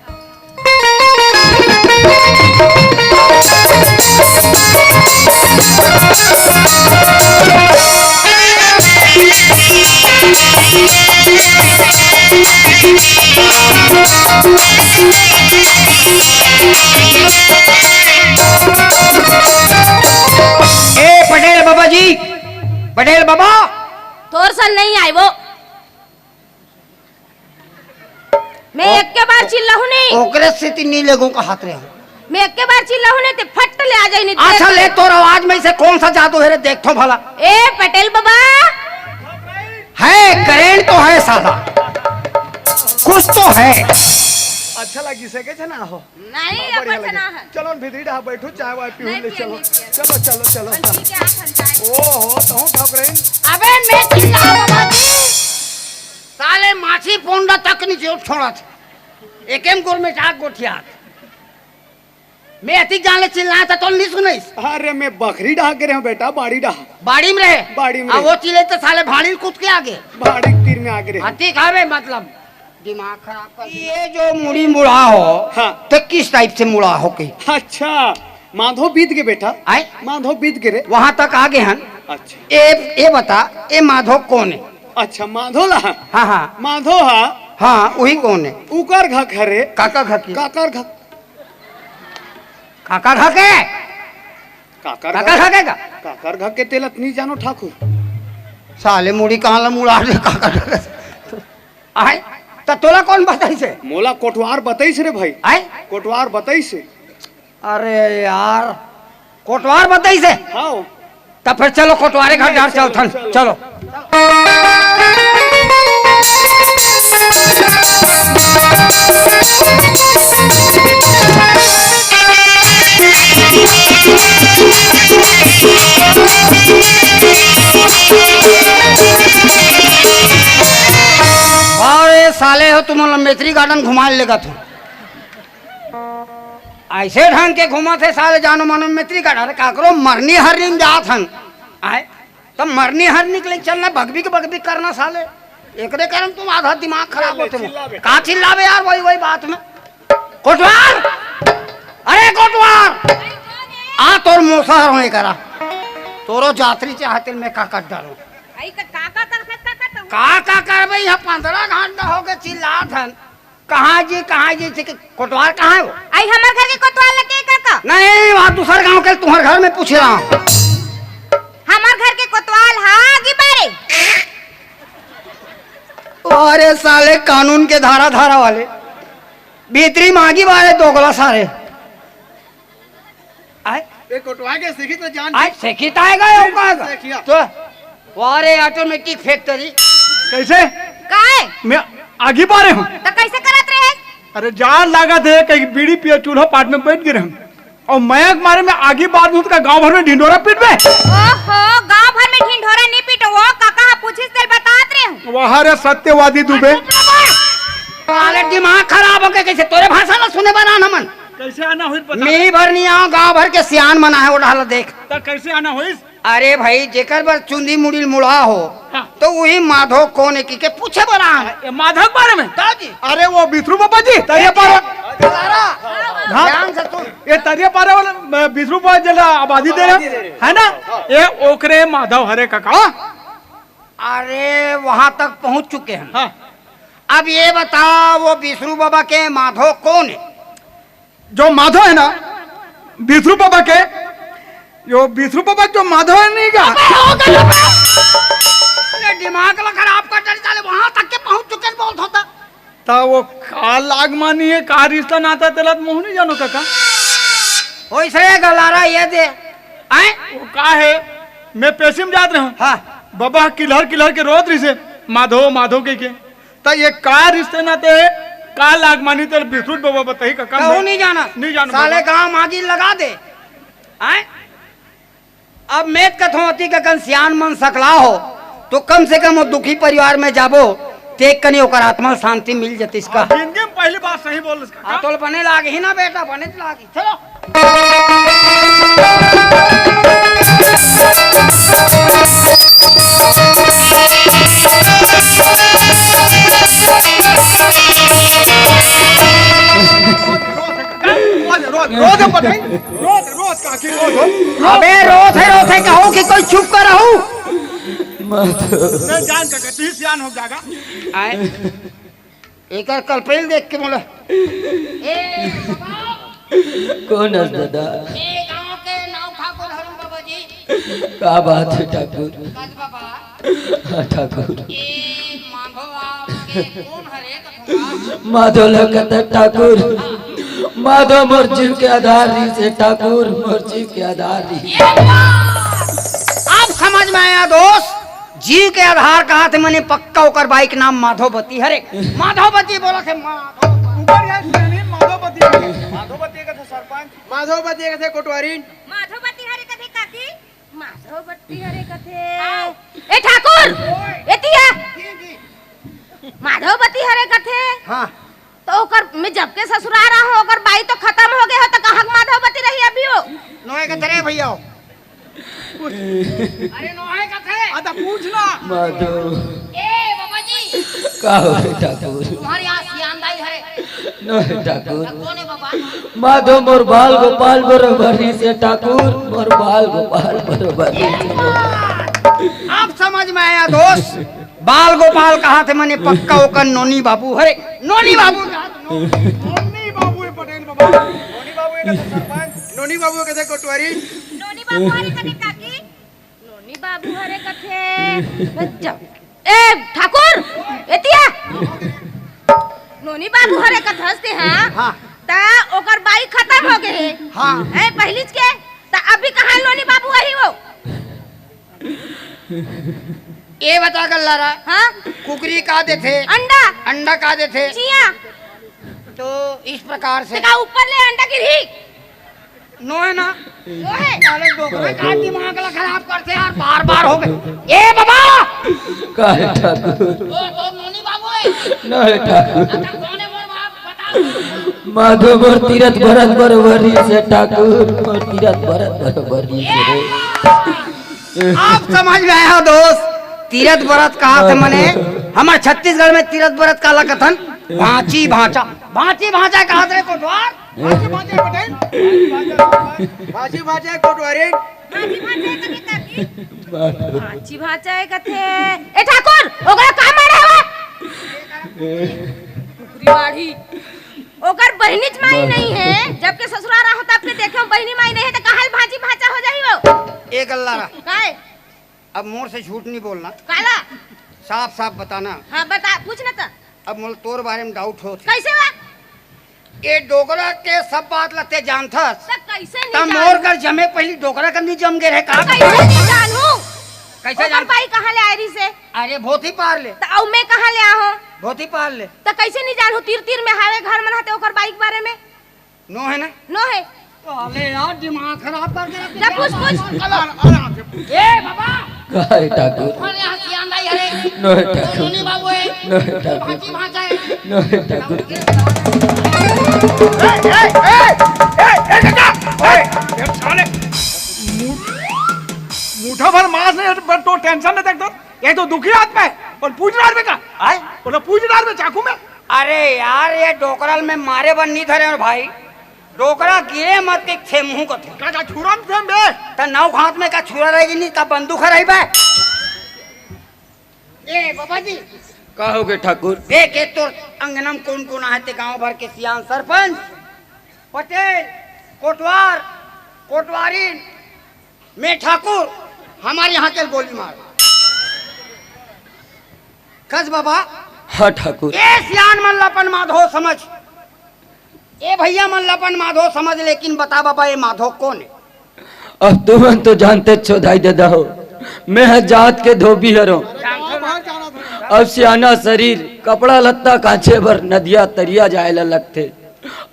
ए पटेल बाबा जी पटेल बाबा तोर सन नहीं आए वो मैं एक के बार चिल्लाहू नहीं ओकरे से तीन लोगों का हाथ रहे मैं एक के बार चिल्लाहू नहीं ते फट ले आ जाई नहीं अच्छा ले तोर आवाज में से कौन सा जादू है रे देख तो भला ए पटेल बाबा है करेंट तो है साला कुछ तो है अच्छा लगी सके छे ना हो नहीं बढ़िया अपन लगे। ना है चलो भीतरी डा बैठो चाय वाय पीऊ नहीं ले पिया, चलो नहीं पिया। चलो चलो चलो ठीक है आप जाए ओ हो तो ठोक रही अबे मैं चिल्लाऊं बाबा जी साले माछी पोंडा तक नहीं जो छोड़ा था एकेम गुर में चाक गोठिया मैं अति जान ले चिल्लाया था तो नहीं सुनाई अरे मैं बकरी डहा के रहे हूँ बेटा, बाड़ी डहा, बाड़ी में रहे बाड़ी में अब रहे। वो चिल्ले तो साले भाड़ी कूद के आगे बाड़ी तीर में आगे रहे। अति खावे मतलब दिमाग खराब कर ये जो मुड़ी मुड़ा हो हाँ। तो किस टाइप से मुड़ा हो के अच्छा माधव बीत के बेटा, आए माधव बीत के रे। वहां तक आगे हन अच्छा ए बता ए माधव कौन है अच्छा माधव ला, हाँ हाँ माधव हा हाँ वही कौन है उकर घ खरे काका घकी काकर घ काका घके काकर काका घ घकेगा काकर घ के तेलत नहीं जानो ठाकुर। साले मुड़ी कहाँ ला मुड़ा रे काका घके आए तो तोला कौन बताई से मोला कोटवार बताइस रे भाई, आए कोटवार बताइस। अरे यार कोटवार बताई से हाँ तब फिर चलो कोटवारे घर डाल चल थन चलो अरे साले हो तुम मेत्री गार्डन घुमा लेगा तू ऐसे ढंग के घुमा थे साले जानो मानो मित्री का डर काकरो मरनी हरनी में जात हन आए तो मरनी हरनी के लिए चलना भगवी करना साले एकरे कारण तुम आधा दिमाग खराब होते हो का चिल्लावे यार वही वही बात में कोटवार अरे कोटवार आ तोर मोसार होने करा तोरो जात्री चाहते मैं का काट डालो आई का कर भाई यहाँ 15 घंटा हो गए चिल्लात हन कहाँ जी कोटवार कहाँ है वो आई हमार घर के कोतवाल लगे काका नहीं वहाँ दूसरे गांव के तुम्हारे घर में पूछ रहा हूँ हमार घर के कोतवाल आगे बारे अरे साले कानून के धारा वाले भीतरी मांगी वाले दोगला सारे आए ये कोटवा के सीखी तो जान आए सेखित आएगा सेखिया। तो वारे ऑटोमेटिक फैक्ट्री कैसे काय मैं आगे बारे हूँ तो कैसे करत रहे अरे जान लगा थे कहीं बीड़ी पिए चूल्हा पाट में बैठ गिरे हम और मैं मारे में आगे बात हूँ तो गांव भर में ढिंडोरा पीट में ओहो गांव भर में ढिंढोरा नहीं पीटो वो काका पूछिस तेल बतात रहे हूँ वहाँ रे सत्यवादी दुबे वाले दिमाग खराब हो गए कैसे तोरे भाषा ना सुने बना न मन कैसे आना हुई पता मी भर नहीं आओ गाँव भर के सियान मना है वो डाला देख तो कैसे आना हुई अरे भाई जेकर बर चुंदी मुड़ी मुड़ा हो तो वही माधो कौन है के पूछे बना है ये माधव बारे में दादी अरे वो बिथरू बाबा जी तरिया पार ध्यान से सुन ये तरिया पारे वाला बिथरू पार जला आबादी दे रहा है ना ये ओकरे माधव हरे काका अरे वहां तक पहुंच चुके हैं हाँ अब ये बताओ वो विष्णु बाबा के माधो कौन है जो माधव है ना बिथरू बाबा के जो बिथरू बाबा जो माधव है नहीं का दिमाग ला खराब कर डर चले वहां तक के पहुंच चुके बहुत होता ता वो का लाग मानी है का रिश्ता नाता तेला मोह नहीं जानो काका वैसे गलारा ये दे आए वो का है मैं पैसे में जात रहा हूँ हाँ बाबा किलहर के रोत रही से माधव के ता ये का रिश्ते नाते है का लाग मानी तेल बिथरू बाबा बताई काका कहूं नहीं जाना नहीं जानो साले गांव मागी लगा दे आए अब मैं कथोती का कन सियान मन सकला हो तो कम से कम वो दुखी परिवार में जाबो तेक कनी ओकर आत्मा शांति मिल जती इसका जिंदगी में पहली बात सही बोल इसका हाँ तो बने लागे ही ना बेटा बने तो लागे चलो रोज काकी रोज अबे रोथे कहो कि कोई चुप कर रहू मैं जान का कहती सियान हो जाएगा आए एक कल्पेल देख के बोला कौन है दादा ए गांव के नाव ठाकुर हरम बाबा जी क्या बात है ठाकुर कद बाबा हाँ, ठाकुर ए माधव आपके कौन हरे कथुआ माधव लगत है ठाकुर माधव मोर जीव के आधार रही से ठाकुर मोर जीव के आधार रही आप समझ में आया दोस्त जीव के आधार कहा थे मैंने पक्का होकर बाइक नाम माधवपति हरे माधवपति बोला थे माधवपति का सरपंच माधवपति का कोटवारी माधवपति हरे कथे काकी माधवपति हरे कथे ए ठाकुर एतिया माधवपति हरे कथे हाँ तो ओकर मैं जब के ससुराल रहा हो ओकर बाई तो खत्म हो गए हो तो कहाँ माधवपति रही अभी हो नोए के तेरे भैया अरे नोए का थे आता पूछना माधव ए बाबा जी का हो रे ठाकुर तुम्हारी आज सियानदाई हरे नो है ठाकुर कौन है बाबा माधव मोर बाल गोपाल बरोबर रही से ठाकुर मोर बाल गोपाल बरोबर रही से आप समझ में आया दोस्त बाल गोपाल कहा थे मैंने पक्का होकर नोनी बाबू हरे नोनी बाबू नोनी बाबू है पटेल बाबा नोनी बाबू है का सरपंच नोनी बाबू का कोटवारी नोनी बाबू हरे कथे काकी नोनी बाबू हरे कथे जब ए ठाकुर एतिया नोनी बाबू हरे कथस्ते हैं हाँ ता ओकर बाई खत्म हो गए हाँ ए पहलीच के ता अभी कहाँ नोनी बाबू वही वो ये बता कर लारा हाँ कुकरी का दे थे अंडा अंडा का दे थे चिया तो इस प्रकार से का ऊपर ले अंडा गिरी नो है ना वो है साले डोकरे का दिमाग ला खराब करते यार बार बार हो गए ए बाबा का है ठाकुर ओ तो नोनी बाबू है नो है ठाकुर अच्छा कौन है मोर बाप बता माधो मोर तीरथ भरत बरोबरी से ठाकुर मोर तीरथ भरत बरोबरी से आप समझ में आया दोस्त, तीरथ व्रत कहा थे मने हमारे छत्तीसगढ़ में तीरथ व्रत काला कथन भांची भांचा कहा थे कोटवार भाजी भाजे पटेल भाजी भाजे कोटवारी भाची भाचाए कथे ए ठाकुर ओकरा का मारे हो बुकरीवाड़ी ओकर बहनीच माई नहीं है, जबकि ससुराल रहा तब के देखे बहनी माई नहीं है तो काहे भाजी भाचा हो जाई वो एक अल्लाह रहा। काहे अब मोर से झूठ नहीं बोलना, काला साफ साफ बताना। हां बता पूछ ना तो अब मोर तोर बारे में डाउट हो कैसे हुआ ये डोगरा के सब बात लते जानथस सब कैसे नहीं तब मोर कर जमे पहली डोगरा कर नहीं जम गए रहे का कैसे नहीं जानू कैसे ओकर जान भाई कहां ले आयरी से अरे भोती पार ले तो औ मैं कहां ले आहो भोती पार ले तो कैसे नहीं जानू तीर तीर में हावे घर में रहते ओकर बाइक बारे में नो है ना नो है अरे यार दिमाग खराब कर दे जा पूछ ए बाबा काहे ठाकुर अरे हसियान आई अरे नो ठाकुर सुनी बाबू ए नो ठाकुर भाजी भाजा है नो ठाकुर मुठा भर मांस नहीं पर तो टेंशन नहीं देखता, ये तो दुखी आदमी है और पूछ डाल में का आए बोला पूछ डाल में चाकू में। अरे यार ये डोकरल में मारे बन नहीं धरे और भाई डोकरा गिरे मत के थे मुंह को थे का छुरा में फेम बे त नौ हाथ में का छुरा रहेगी नहीं का बंदूक रही बे ए बाबा जी कहोगे ठाकुर देखे तो अंगनम कौन कौन आए थे गांव भर के सियान सरपंच पटेल कोटवार कोटवारी मैं ठाकुर हमारे यहाँ के गोली मार कस बाबा हाँ ठाकुर ए सियान मल्लापन माधो समझ ए भैया मल्लापन माधो समझ लेकिन बता बाबा ये माधो कौन है अब तुम तो जानते छोदाई दे हो मैं है जात के धोबी हरो अब सियाना शरीर कपड़ा लत्ता कांचे भर नदिया तरिया जाए लगते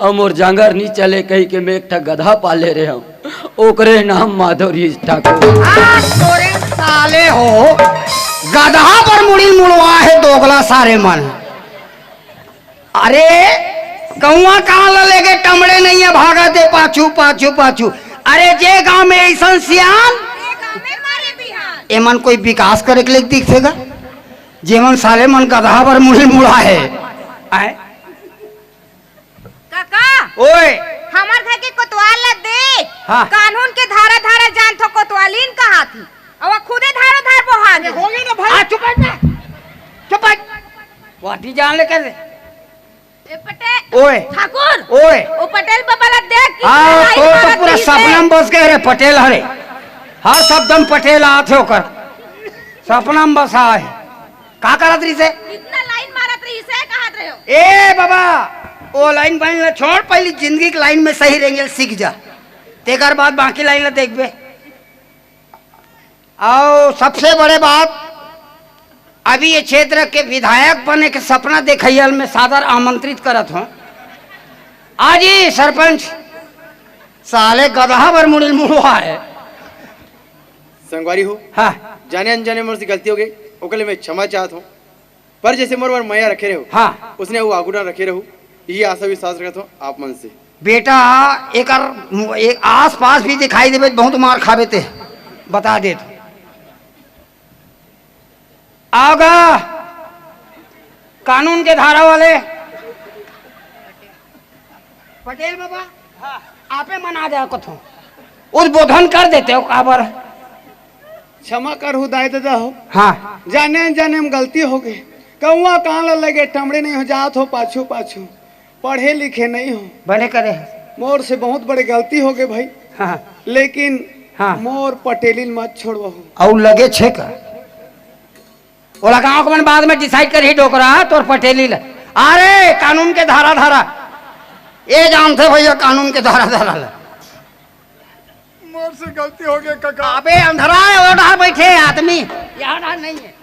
अब मोर जांगर नहीं चले कही के मैं एक गधा पाले रहे हम ओकरे नाम माधोरी ठाकुर तोरे साले हो गधा पर मुड़ी मुड़वा है दोगला सारे मन अरे कौआ कहाँ लेके टमड़े नहीं है भागा दे पाछू पाछू पाछू अरे जे गांव में ऐसा सियान एमन कोई विकास करे के लिए दिखेगा जेमन साले मन गधा पर मुड़ी मुड़ा है आए काका ओए हमार घर के कोतवाल ला देख हाँ। कानून के धारा धारा जान तो कोतवालीन कहा थी और वो खुदे धारा धार बोहा गए हो गई ना भाई चुप हट ना चुप हट वाटी जान ले कर ए पटेल ओए ठाकुर ओए ओ पटेल बाबा ला देख कि हाँ लड़ाई तो मारत पूरा रही से। सपनम बस गए रे पटेल हरे हर शब्दम पटेल आते होकर सपनम बसा है का करत रही से इतना लाइन मारत रही से कहत रहे हो ए बाबा वो लाइन बाइन ला छोड़ पहली जिंदगी की लाइन में सही रहेंगे सीख जा तेकर बाद बाकी लाइन ला देख बे आओ सबसे बड़े बात अभी ये क्षेत्र के विधायक बने के सपना देखैयल में सादर आमंत्रित करत हूँ आज ही सरपंच साले गधा पर मुड़िल मुड़वा है संगवारी हो हाँ जाने अनजाने मोर से गलती हो गई ओकले मैं क्षमा चाहत हूँ पर जैसे मोर मैया रखे रहो हाँ उसने वो आगुना रखे रहू यही आशा विश्वास रखत हूँ आप मन से बेटा एक आस पास भी दिखाई देवे तो बहुत मार खावे ते बता दे तो आओगा कानून के धारा वाले पटेल बाबा आपे मना दे कथो उद्बोधन कर देते हो काबर क्षमा कर हो दाई दादा हो हाँ जाने अनजाने में गलती हो गई कौआ कहाँ ला लगे टमड़े नहीं हो जात हो पाछू पाछू पढ़े लिखे नहीं हो बने करे मोर से बहुत बड़ी गलती हो गई भाई हाँ लेकिन हाँ। मोर पटेलिन मत छोड़ो और लगे छे का ओला गांव के मन बाद में डिसाइड कर ही डोकरा तोर पटेली ला अरे कानून के धारा धारा ये जानते भैया कानून के धारा धारा ला मोर से गलती हो गई काका अबे अंधरा है ओढ़ा बैठे आदमी यहाँ नहीं है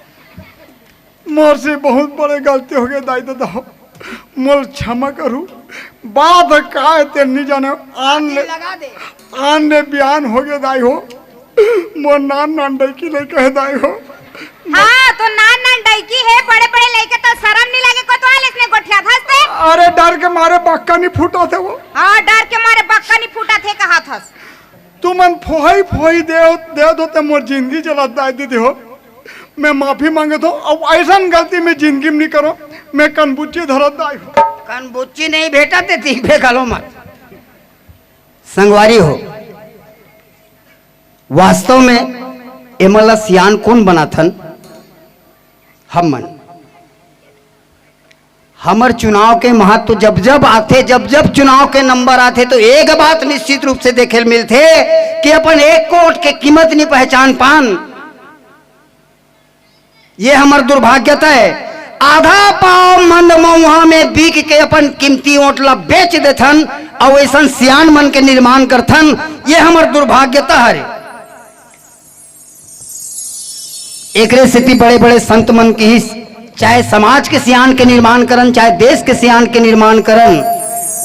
मोर से बहुत बड़ी गलती हो गई दाई दादा हो मोर क्षमा करू बात का ते नहीं जाने लगा दे आन ने बयान हो गया दाई हो मोर नान नान की नहीं कहे दाई हो हाँ तो नान डैकी है, बड़े बड़े लड़के तो शर्म नहीं लगे कोतवाल इसने गोठिया धसते। अरे डर के मारे बक्का नहीं फूटा थे वो। हाँ, डर के मारे बक्का नहीं फूटा थे कहा था। तू मन फोई फोई दे दो ते मोर जिंदगी चला दीदी हो। मैं माफी मांगे तो अब ऐसा गलती में जिंदगी में नहीं करो। मैं कनबुच्ची धरत दाई हो। कनबुच्ची नहीं भेटा ते तीख पे गालो मत। संगवारी हो, वास्तव में एमला सियान कौन बना थन? हम मन। हमर चुनाव के महत्व जब जब आते, जब जब चुनाव के नंबर आते तो एक बात निश्चित रूप से देखे मिलते कि अपन एक कोट के कीमत नहीं पहचान पान। ये हमार दुर्भाग्यता है। आधा पाव मंद मऊहा में बिक के अपन कीमती ओटला बेच देथन और ऐसा सियान मन के निर्माण करथन। ये हमार दुर्भाग्यता है। एक स्थिति बड़े बड़े संत मन की ही, चाहे समाज के सियान के निर्माण करन, चाहे देश के सियान के निर्माण करन,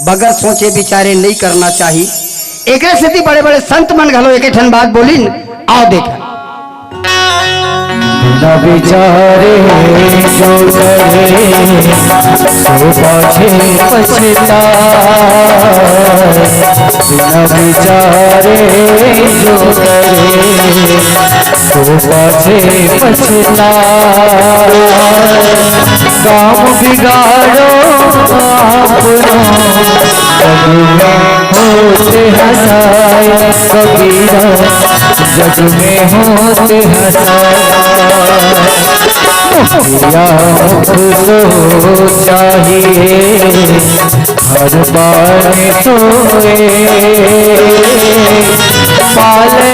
बगैर सोचे विचारे नहीं करना चाहिए। एक स्थिति बड़े बड़े संत मन घलो एक ठन बात बोलिन, आओ देखा। बिना विचारे जो करे सो पाछे पछता, बिना विचारे जो करे सो पाछे पछता। काम बिगाड़ो आपनो जग में होते हंसाए, कबीरा जग में होते हंसाए। तो चाहिए हर बार सोए पाले।